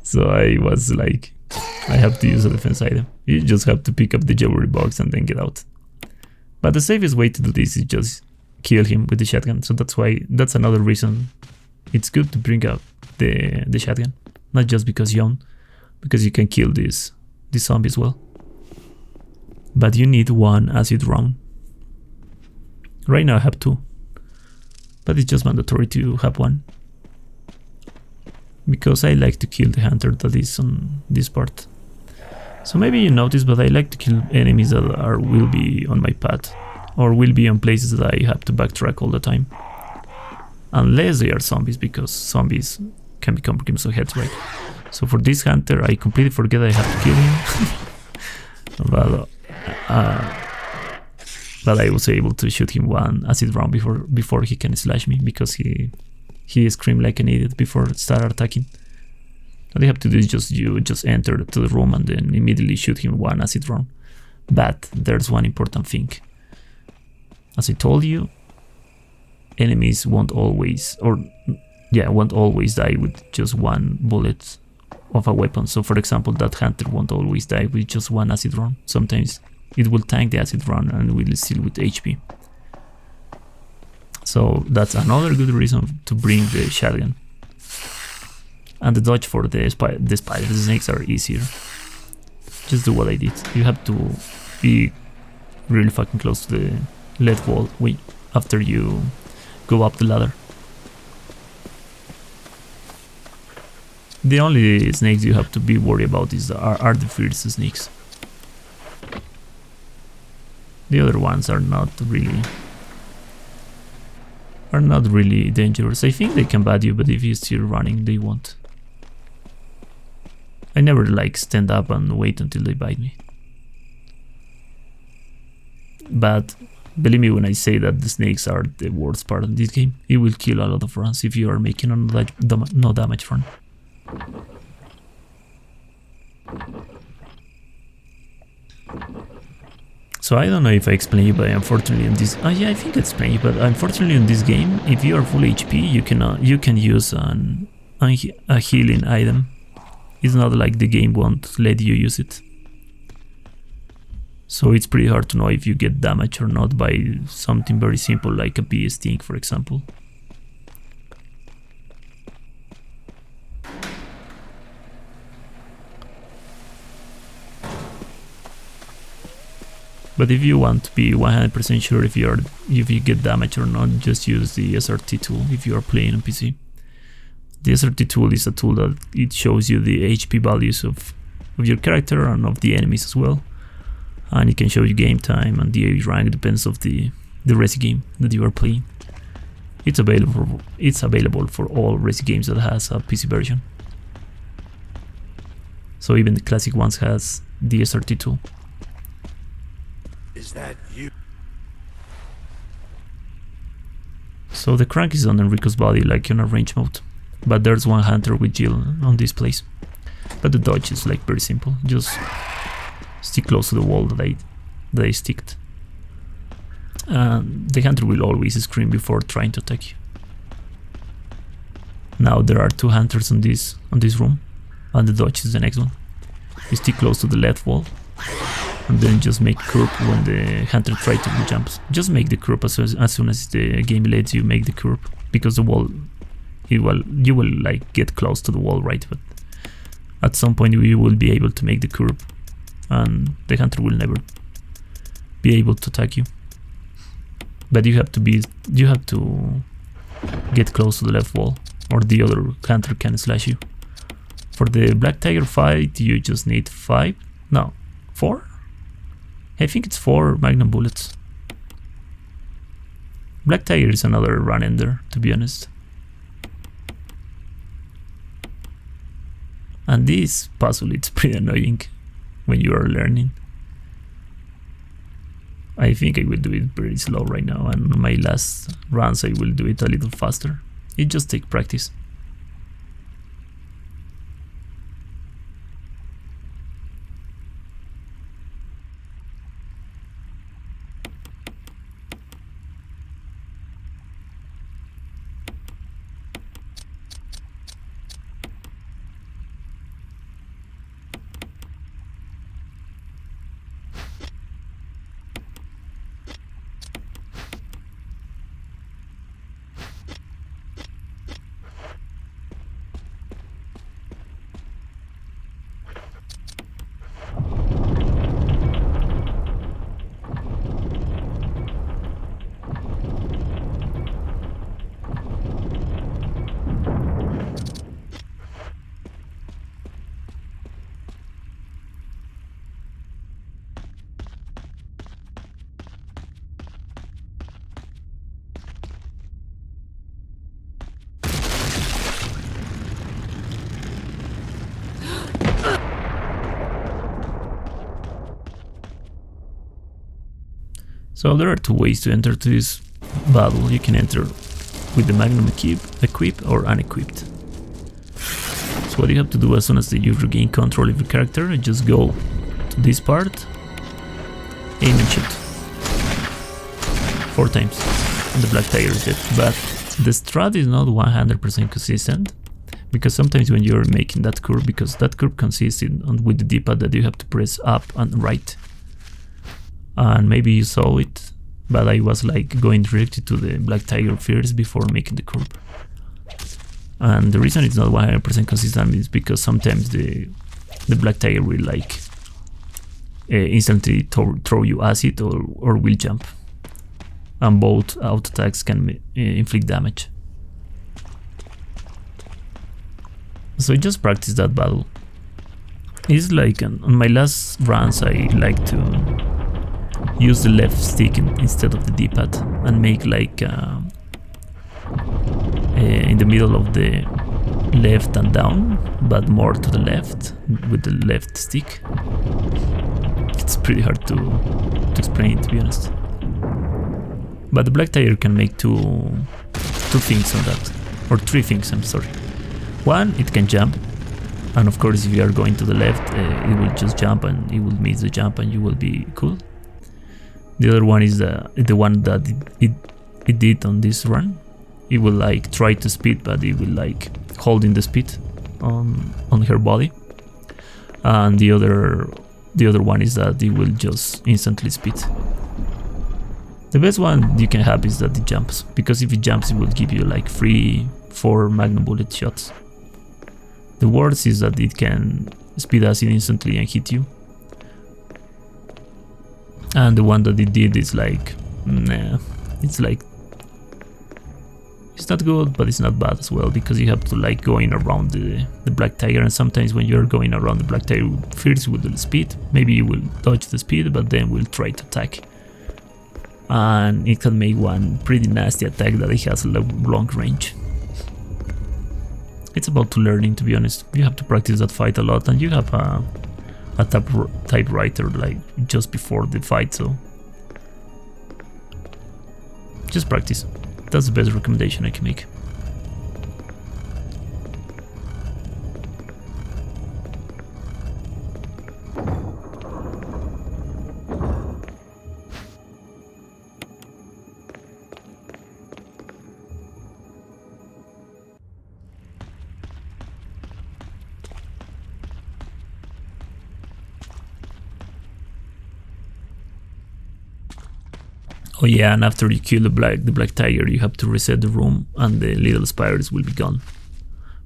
So I was like, I have to use a defense item. You just have to pick up the jewelry box and then get out. But the safest way to do this is just kill him with the shotgun. So that's another reason it's good to bring up the shotgun. Not just because Yawn, because you can kill this zombie as well. But you need 1 acid round. Right now I have 2. But it's just mandatory to have 1. Because I like to kill the hunter that is on this part. So maybe you notice, but I like to kill enemies that will be on my path, or will be on places that I have to backtrack all the time. Unless they are zombies, because zombies can become crimson heads, right? So for this hunter, I completely forget I have to kill him. But I was able to shoot him 1 acid round before he can slash me, because he screamed like an idiot before start attacking. What you have to do is just enter to the room and then immediately shoot him 1 acid round. But there's one important thing. As I told you, enemies won't always die with just one bullet of a weapon. So for example, that hunter won't always die with just one acid run. Sometimes it will tank the acid run and will still with HP. So that's another good reason to bring the shotgun. And the dodge for the snakes are easier. Just do what I did. You have to be really fucking close to the lead wall after you go up the ladder. The only snakes you have to be worried about are the first snakes. The other ones are not really dangerous. I think they can bite you, but if you're still running, they won't. I never like stand up and wait until they bite me. But believe me when I say that the snakes are the worst part of this game. It will kill a lot of runs if you are making a no damage run. So I don't know if I explained you, but unfortunately in this... yeah, I think I explained you, but unfortunately in this game, if you are full HP, you can use a healing item. It's not like the game won't let you use it. So it's pretty hard to know if you get damaged or not by something very simple like a bee sting, for example. But if you want to be 100% sure if you get damaged or not, just use the SRT tool if you are playing on PC. The SRT tool is a tool that it shows you the HP values of your character and of the enemies as well. And it can show you game time and the rank, depends of the Resi game that you are playing. It's available for all Resi games that has a PC version. So even the classic ones has the SRT tool. Is that you? So the crank is on Enrico's body like in a range mode. But there's one hunter with Jill on this place. But the dodge is like very simple. Just stick close to the wall that I sticked. The hunter will always scream before trying to attack you. Now there are two hunters on this room, and the dodge is the next one. You stick close to the left wall, and then just make curve when the hunter tries to jump. Just make the curve as soon as the game lets you make the curve, because the wall, you will like get close to the wall, right? But at some point you will be able to make the curve, and the hunter will never be able to attack you. But you have to get close to the left wall, or the other hunter can slash you. For the Black Tiger fight, you just need 4? I think it's 4 magnum bullets. Black Tiger is another run ender, to be honest. And this puzzle, it's pretty annoying when you are learning. I think I will do it pretty slow right now, and on my last runs I will do it a little faster. It just takes practice. So there are two ways to enter to this battle. You can enter with the Magnum equipped or unequipped. So what you have to do as soon as you regain control of your character, just go to this part, aim and shoot. 4 times, and the black tiger is dead. But the strat is not 100% consistent, because sometimes when you're making that curve, because that curve consists with the D-pad that you have to press up and right, and maybe you saw it, but I was like going directly to the black tiger first before making the curve. And the reason it's not 100% consistent is because sometimes the black tiger will like instantly throw you acid or will jump, and both auto attacks can inflict damage. So just practice that battle. It's like on my last runs I like to use the left stick instead of the D-pad and make like in the middle of the left and down, but more to the left with the left stick. It's pretty hard to explain, to be honest. But the black tiger can make two things on that, or 3 things, I'm sorry. One, it can jump, and of course if you are going to the left, it will just jump and it will miss the jump and you will be cool. The other one is the one that it did on this run. It will like try to speed, but it will like holding the speed on her body. And the other one is that it will just instantly speed. The best one you can have is that it jumps, because if it jumps it will give you like 4 magnum bullet shots. The worst is that it can speed acid instantly and hit you. And the one that it did is like, nah, it's like, it's not good, but it's not bad as well, because you have to like going around the black tiger, and sometimes when you're going around the black tiger first with the speed, maybe you will dodge the speed, but then will try to attack. And it can make one pretty nasty attack that it has a long range. It's about to learning, to be honest. You have to practice that fight a lot, and you have a typewriter like just before the fight, so just practice. That's the best recommendation I can make. Oh yeah, and after you kill the black tiger, you have to reset the room, and the little spiders will be gone.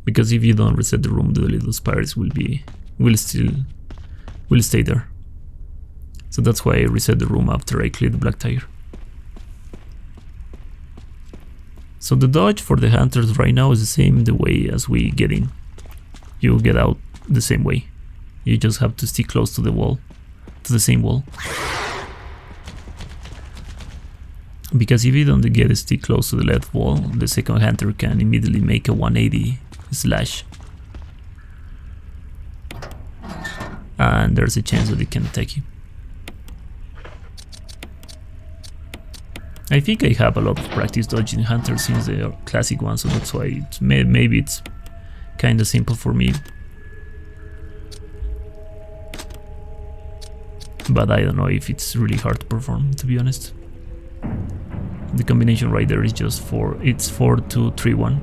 Because if you don't reset the room, the little spiders will stay there. So that's why I reset the room after I clear the black tiger. So the dodge for the hunters right now is the same the way as we get in. You get out the same way. You just have to stick close to the wall, to the same wall. Because if you don't get a stick close to the left wall, the second hunter can immediately make a 180 slash. And there's a chance that it can attack you. I think I have a lot of practice dodging hunters since the classic one, so that's why maybe it's kinda simple for me. But I don't know if it's really hard to perform, to be honest. The combination right there is just 4. It's 4, 2, 3, 1.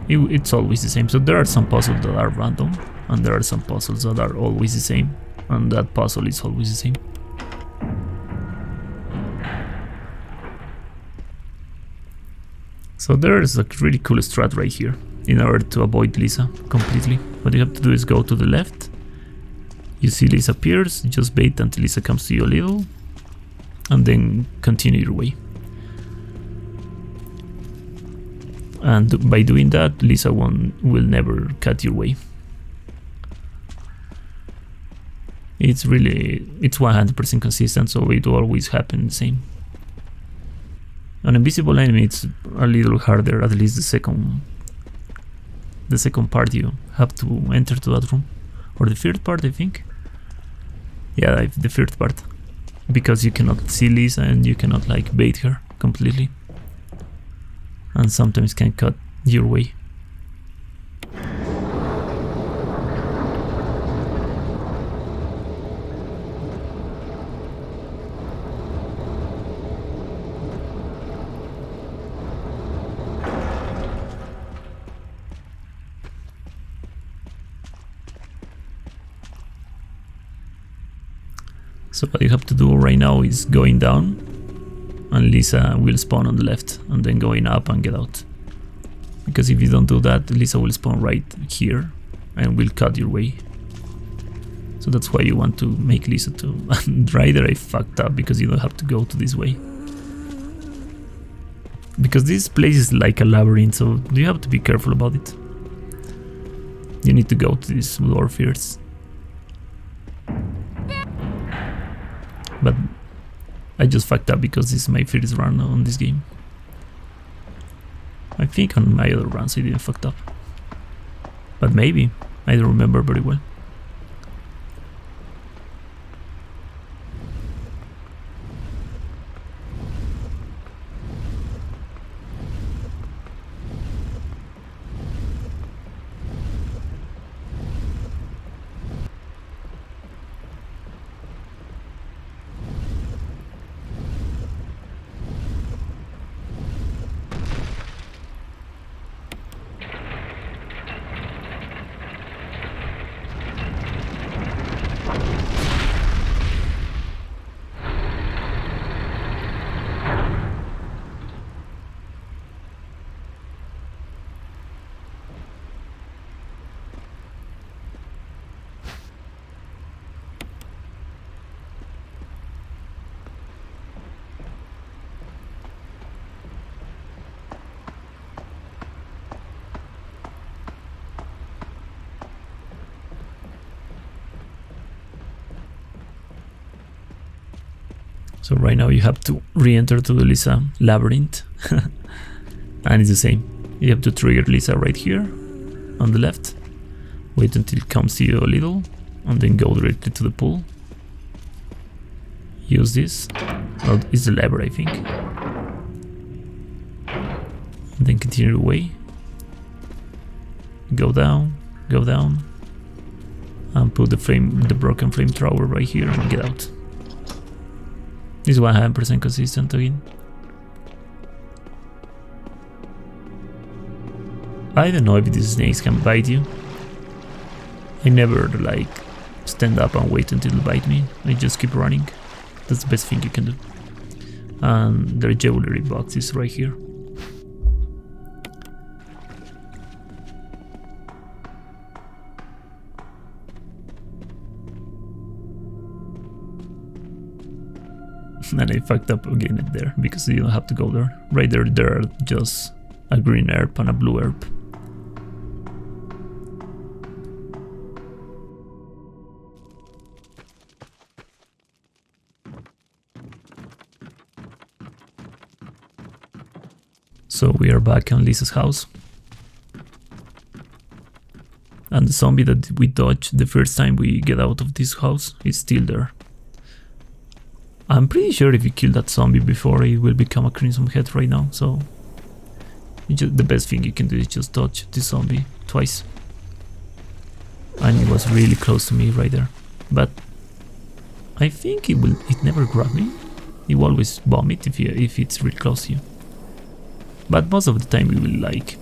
It's always the same. So there are some puzzles that are random, and there are some puzzles that are always the same, and that puzzle is always the same. So there is a really cool strat right here in order to avoid Lisa completely. What you have to do is go to the left. You see Lisa appears, just bait until Lisa comes to you a little, and then continue your way. And by doing that, Lisa will never cut your way. It's 100% consistent, so it will always happen the same. An invisible enemy, it's a little harder, at least the second part you have to enter to that room. Or the third part, I think. Yeah, the third part. Because you cannot see Lisa and you cannot like bait her completely. And sometimes can cut your way. So what you have to do right now is going down, and Lisa will spawn on the left, and then going up and get out. Because if you don't do that, Lisa will spawn right here and will cut your way. So that's why you want to make Lisa too. And right there I fucked up because you don't have to go to this way. Because this place is like a labyrinth, so you have to be careful about it. You need to go to this door first. But I just fucked up because this is my first run on this game. I think on my other runs I didn't fucked up. But maybe, I don't remember very well. So right now you have to re-enter to the Lisa labyrinth. And it's the same. You have to trigger Lisa right here on the left. Wait until it comes to you a little, and then go directly to the pool. Use this. Oh, it's the lever, I think. And then continue away. Go down, and put the broken flamethrower right here and get out. This is 100% consistent again. I don't know if these snakes can bite you. I never like stand up and wait until they bite me. I just keep running. That's the best thing you can do. And their jewelry box is right here. And I fucked up again there, because you don't have to go there. Right there are just a green herb and a blue herb. So we are back on Lisa's house. And the zombie that we dodged the first time we get out of this house is still there. I'm pretty sure if you kill that zombie before, it will become a crimson head right now, so the best thing you can do is just dodge this zombie twice. And it was really close to me right there. But I think it never grab me. It will always vomit if it's really close to you. But most of the time it will like...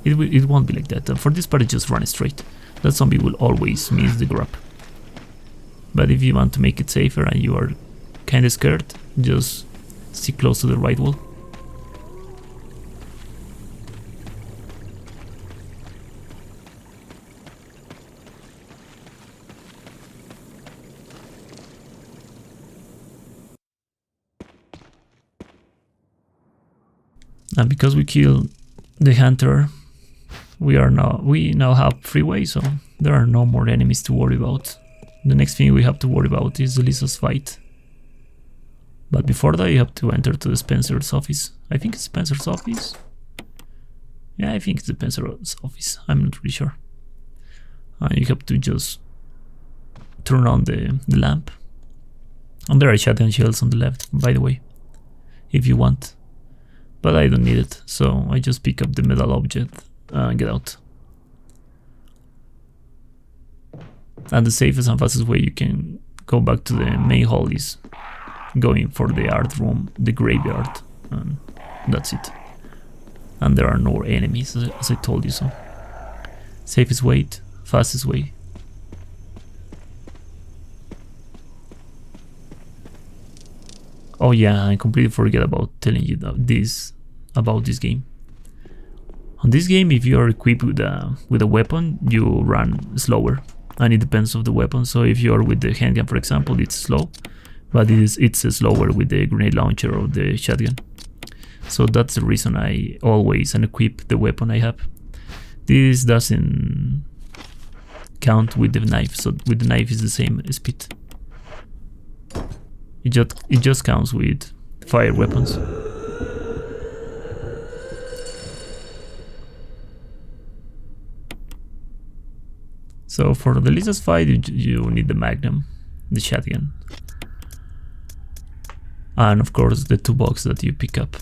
It won't be like that. For this part, just run straight. That zombie will always miss the grab. But if you want to make it safer and you are kinda scared, just stick close to the right wall. And because we killed the hunter, we now have freeway, so there are no more enemies to worry about. The next thing we have to worry about is Lisa's fight. But before that, you have to enter to the Spencer's office. I think it's Spencer's office. Yeah, I think it's the Spencer's office. I'm not really sure. You have to just turn on the lamp. And there are shotgun shells on the left, by the way, if you want. But I don't need it, so I just pick up the metal object and get out. And the safest and fastest way you can go back to the main hall is going for the art room, the graveyard, and that's it. And there are no enemies, as I told you so. Safest way, fastest way. Oh yeah, I completely forget about telling you about this game. On this game, if you are equipped with a weapon, you run slower, and it depends on the weapon. So if you are with the handgun, for example, it's slow, but it's slower with the grenade launcher or the shotgun. So that's the reason I always unequip the weapon I have. This doesn't count with the knife, so with the knife is the same speed. It just counts with fire weapons. So for the Lisa's fight, you need the Magnum, the shotgun, and of course the two bugs that you pick up,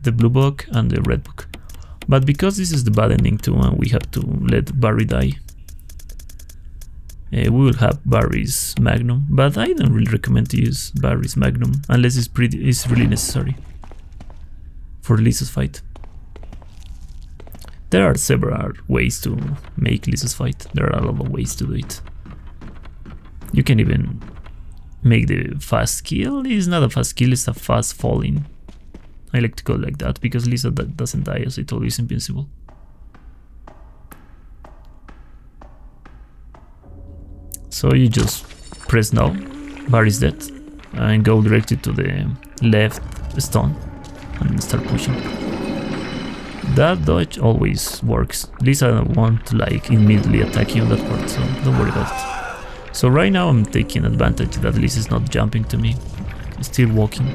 the blue bug and the red bug. But because this is the bad ending too, and we have to let Barry die, we will have Barry's Magnum, but I don't really recommend to use Barry's Magnum unless it's really necessary for Lisa's fight. There are several ways to make Lisa's fight. There are a lot of ways to do it. You can even make the fast kill. It's not a fast kill, it's a fast falling. I like to call it like that because Lisa doesn't die, as I told you, is invincible. So you just press now, Barry's dead, and go directly to the left stone and start pushing. That dodge always works. Lisa won't like immediately attack you on that part, so don't worry about it. So right now I'm taking advantage that Lisa is not jumping to me, still walking.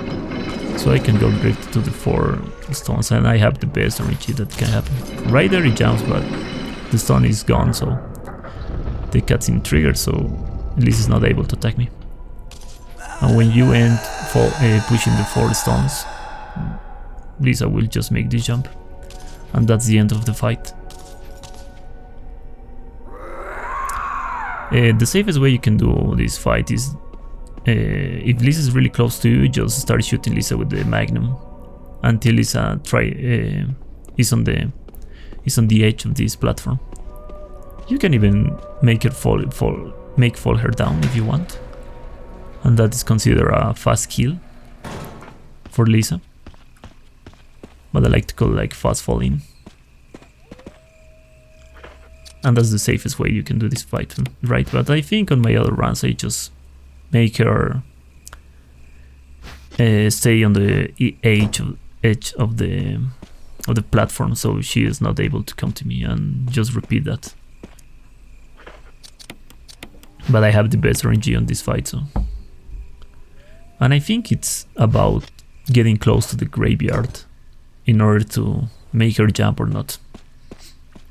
So I can go directly to the 4 stones, and I have the best RNG that can happen. Right there he jumps, but the stone is gone, so the cutscene triggered, so Lisa is not able to attack me. And when you end pushing the 4 stones, Lisa will just make this jump. And that's the end of the fight. The safest way you can do this fight is if Lisa is really close to you, just start shooting Lisa with the Magnum until Lisa is on the edge of this platform. You can even make her fall her down if you want, and that is considered a fast kill for Lisa. But I like to call it like fast falling. And that's the safest way you can do this fight, right? But I think on my other runs I just make her stay on the edge of the platform, so she is not able to come to me, and just repeat that. But I have the best RNG on this fight, so. And I think it's about getting close to the graveyard in order to make her jump or not.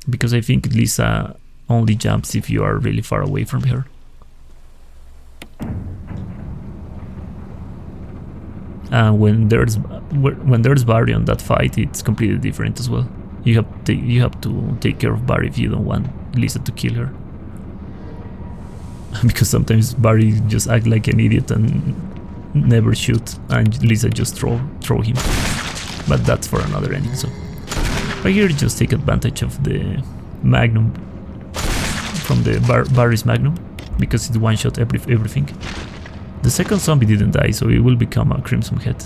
Because I think Lisa only jumps if you are really far away from her. And when there's Barry on that fight, it's completely different as well. You have to take care of Barry if you don't want Lisa to kill her. Because sometimes Barry just act like an idiot and never shoot, and Lisa just throw him. But that's for another ending. So right here, just take advantage of the Magnum from the Barry's Magnum, because it one-shot everything. The second zombie didn't die, so it will become a Crimson Head.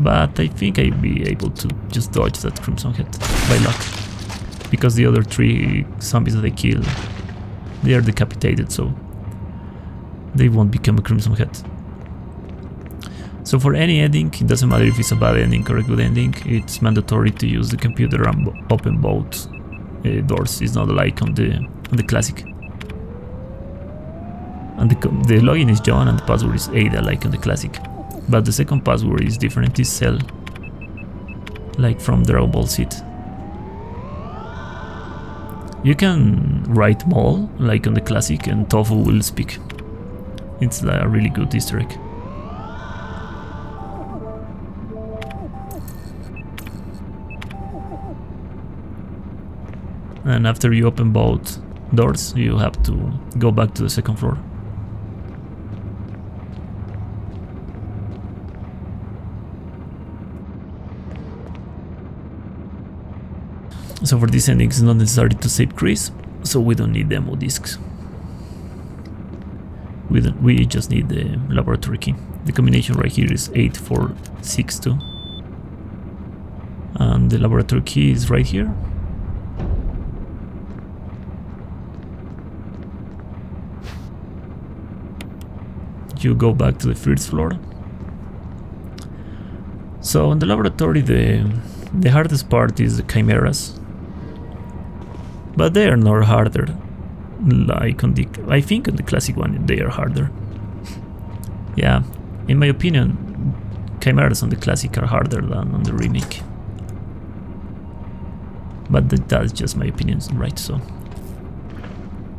But I think I'll be able to just dodge that Crimson Head by luck, because the other 3 zombies that I kill, they are decapitated, so they won't become a Crimson Head. So for any ending, it doesn't matter if it's a bad ending or a good ending, it's mandatory to use the computer and open both doors. It's not like on the classic. And the login is Yawn and the password is Ada, like on the classic. But the second password is different, it's Cell, like from Dragon Ball Z. You can write Mall, like on the classic, and Tofu will speak. It's a really good Easter egg. And after you open both doors, you have to go back to the second floor. So for this ending, it's not necessary to save Chris, so we don't need demo discs. We just need the laboratory key. The combination right here is 8462. And the laboratory key is right here. You go back to the first floor. So in the laboratory, the hardest part is the chimeras, but they are not harder. Like on the, I think on the classic one they are harder. Yeah, in my opinion, chimeras on the classic are harder than on the remake. But that's just my opinion, right? So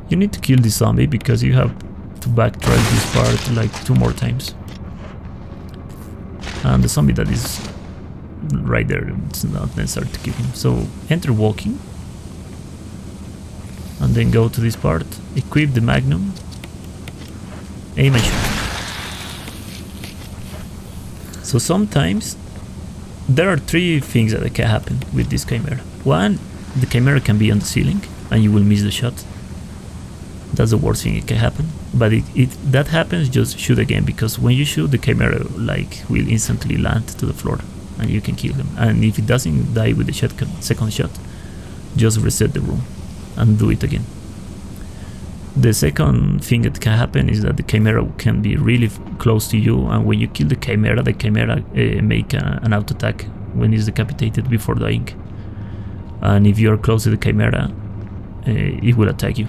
you need to kill the zombie because you have to backtrack this part like 2 more times. And the zombie that is right there, it's not necessary to kill him. So enter walking. And then go to this part, equip the magnum, aim and shoot. So sometimes there are 3 things that can happen with this chimera. One, the chimera can be on the ceiling and you will miss the shot. That's the worst thing it can happen. But if that happens, just shoot again, because when you shoot, the chimera like will instantly land to the floor and you can kill them. And if it doesn't die with the second shot, just reset the room and do it again. The second thing that can happen is that the chimera can be really close to you, and when you kill the chimera make an auto attack when it's decapitated before dying. And if you are close to the chimera, it will attack you.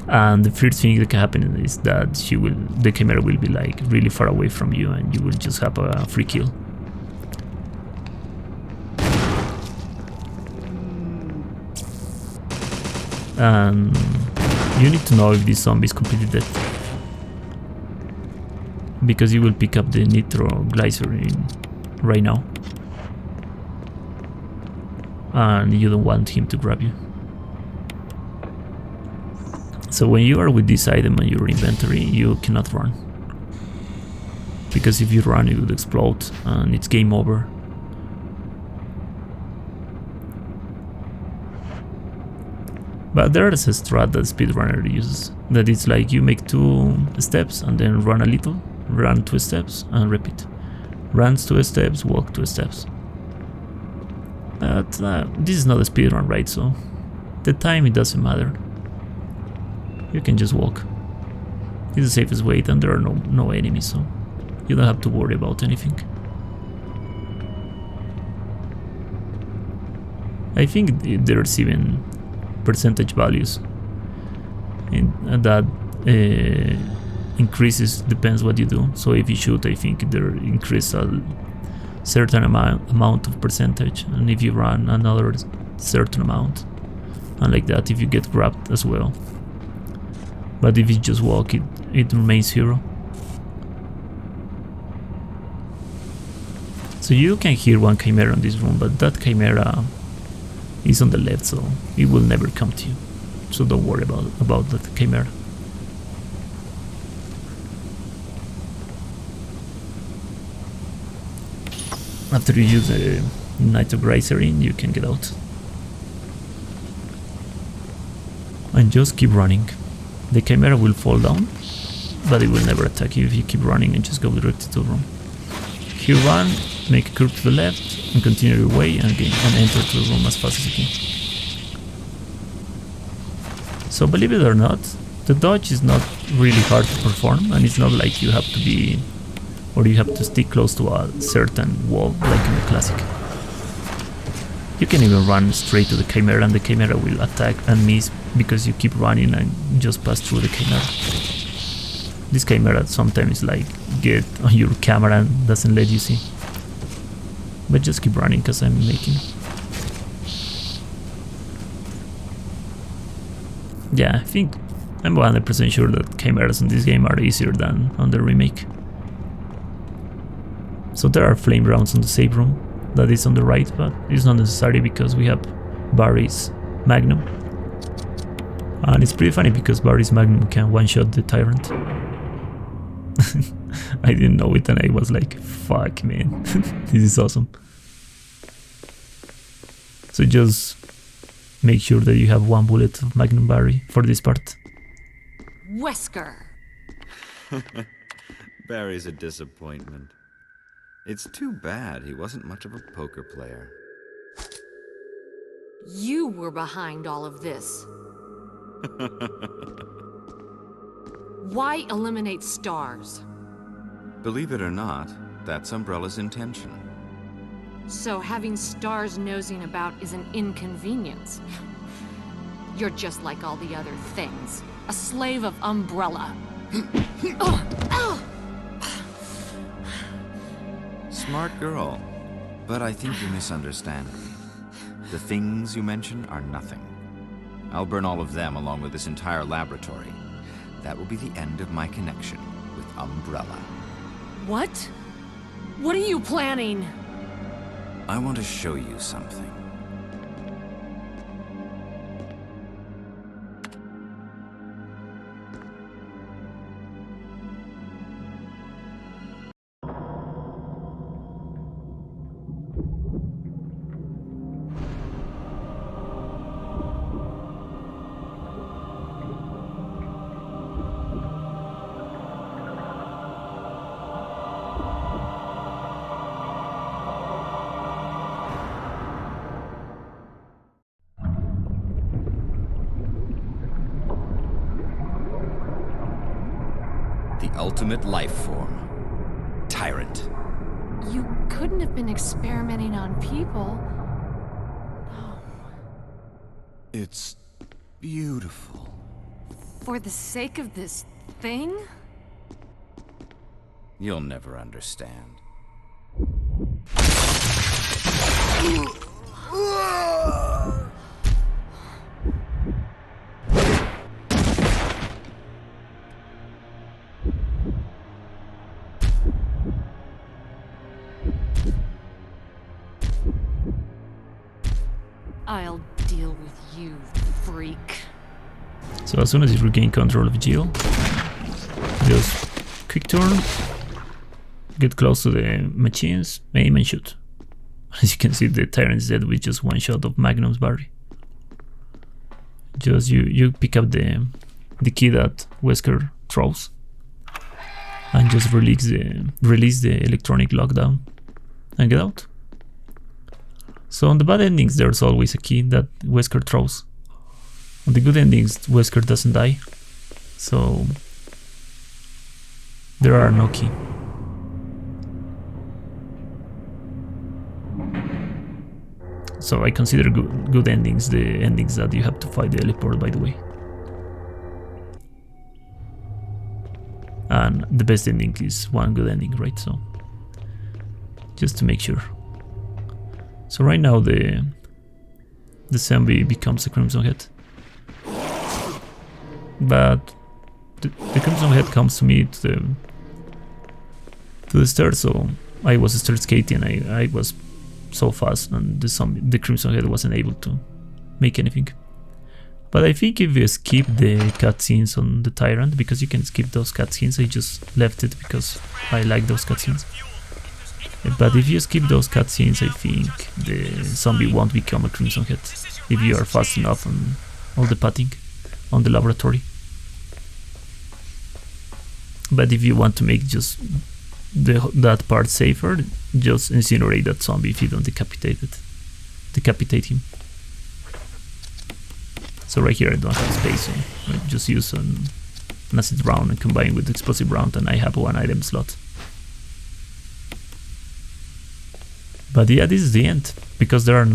And the first thing that can happen is that the chimera will be like really far away from you, and you will just have a free kill. And you need to know if this zombie is completely dead, because you will pick up the nitroglycerin right now, and you don't want him to grab you. So when you are with this item on your inventory, you cannot run, because if you run it will explode and it's game over. But there's a strat that speedrunner uses, that it's like you make 2 steps and then run a little, run 2 steps and repeat. Runs 2 steps, walk 2 steps. But this is not a speedrun, right? So the time, it doesn't matter. You can just walk. It's the safest way, and there are no enemies, so you don't have to worry about anything. I think there's even percentage values that increases, depends what you do. So if you shoot, I think there increase a certain amount of percentage, and if you run, another certain amount, and like that if you get grabbed as well. But if you just walk, it remains 0. So you can hear one chimera in this room, but that chimera is on the left, so it will never come to you. So don't worry about that chimera. After you use the nitroglycerin, you can get out. And just keep running. The chimera will fall down, but it will never attack you if you keep running and just go directly to the room. Here, run, make a curve to the left, and continue your way and enter to the room as fast as you can. So believe it or not, the dodge is not really hard to perform, and it's not like you have to be, or you have to stick close to a certain wall like in the classic. You can even run straight to the chimera, and the chimera will attack and miss because you keep running and just pass through the chimera. This chimera sometimes like get on your camera and doesn't let you see. But just keep running because I'm making. Yeah, I think I'm 100% sure that chimeras in this game are easier than on the remake. So there are flame rounds on the save room. That is on the right, but it's not necessary because we have Barry's Magnum. And it's pretty funny because Barry's Magnum can one-shot the Tyrant. I didn't know it and I was like, fuck man, this is awesome. So just make sure that you have 1 bullet of Magnum Barry for this part. Wesker! Barry's a disappointment. It's too bad he wasn't much of a poker player. You were behind all of this. Why eliminate stars? Believe it or not, that's Umbrella's intention. So having stars nosing about is an inconvenience. You're just like all the other things. A slave of Umbrella. Smart girl, but I think you misunderstand me. The things you mention are nothing. I'll burn all of them along with this entire laboratory. That will be the end of my connection with Umbrella. What? What are you planning? I want to show you something. The ultimate life form. Tyrant. You couldn't have been experimenting on people. No. It's beautiful. For the sake of this thing? You'll never understand. I'll deal with you, freak. So as soon as you regain control of Jill, just quick turn, get close to the machines, aim and shoot. As you can see, the Tyrant's dead with just one shot of Magnum's Barry. Just you pick up the key that Wesker throws and just release the electronic lockdown and get out. So on the bad endings there's always a key that Wesker throws. On the good endings Wesker doesn't die, so there are no key. So I consider good endings the endings that you have to fight the teleport, by the way. And the best ending is one good ending, right? So just to make sure. So right now the zombie becomes a Crimson Head. But the Crimson Head comes to me to the stairs, so I was stair skating. I was so fast, and the Crimson Head wasn't able to make anything. But I think if you skip the cutscenes on the Tyrant, because you can skip those cutscenes, I just left it because I like those cutscenes. But if you skip those cutscenes, I think the zombie won't become a Crimson Head if you are fast enough on all the padding on the laboratory. But if you want to make just that part safer, just incinerate that zombie if you don't decapitate him. So right here I don't have space, so I just use an acid round and combine with explosive round, and I have one item slot. But yeah, this is the end, because there is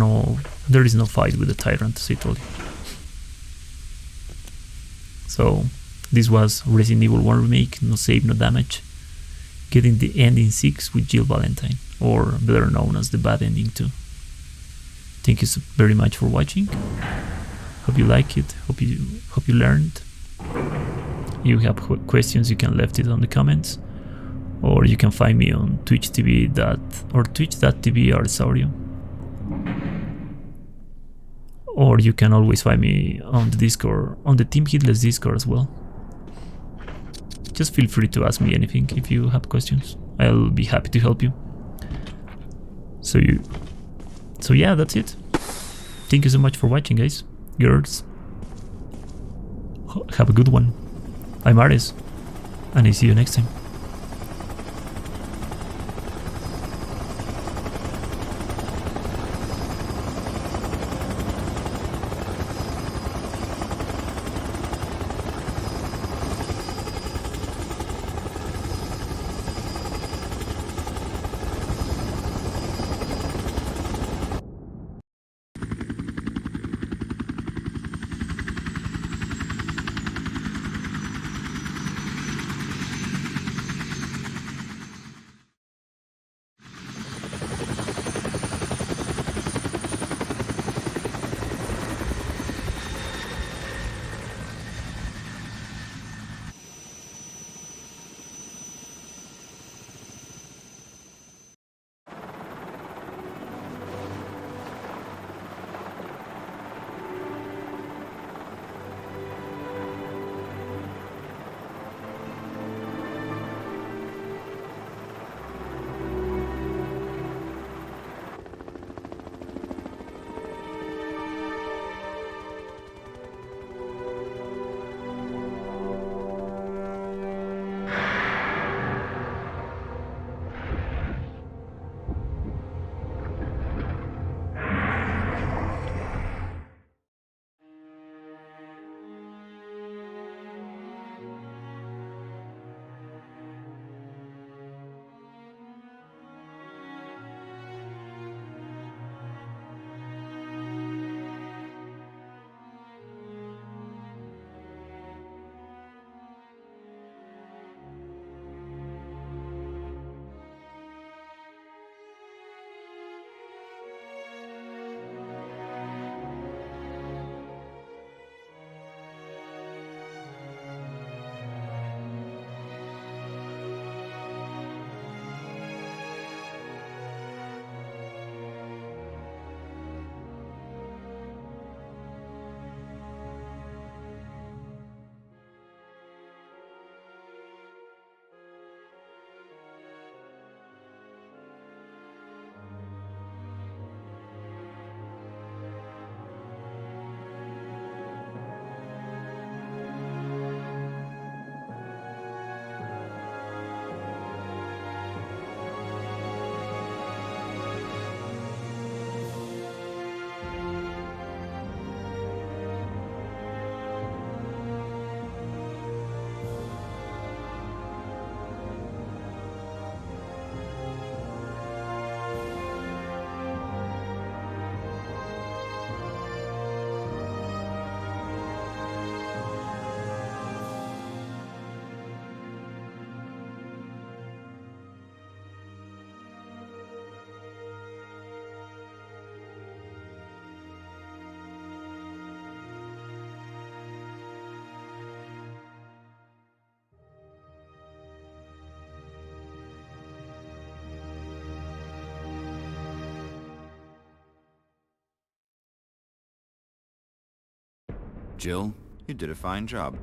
no fight with the Tyrant, as I told you. So this was Resident Evil 1 Remake, no save, no damage. Getting the ending 6 with Jill Valentine, or better known as the bad ending 2. Thank you so very much for watching. Hope you like it. Hope you learned. You have questions, you can left it on the comments, or you can find me on twitch.tv or twitch.tv/Saurio. Or you can always find me on the Discord, on the Team Hitless Discord as well. Just feel free to ask me anything if you have questions. I'll be happy to help you. So yeah, that's it. Thank you so much for watching, guys, girls. Have a good one. I'm Ares, and I see you next time. Jill, you did a fine job.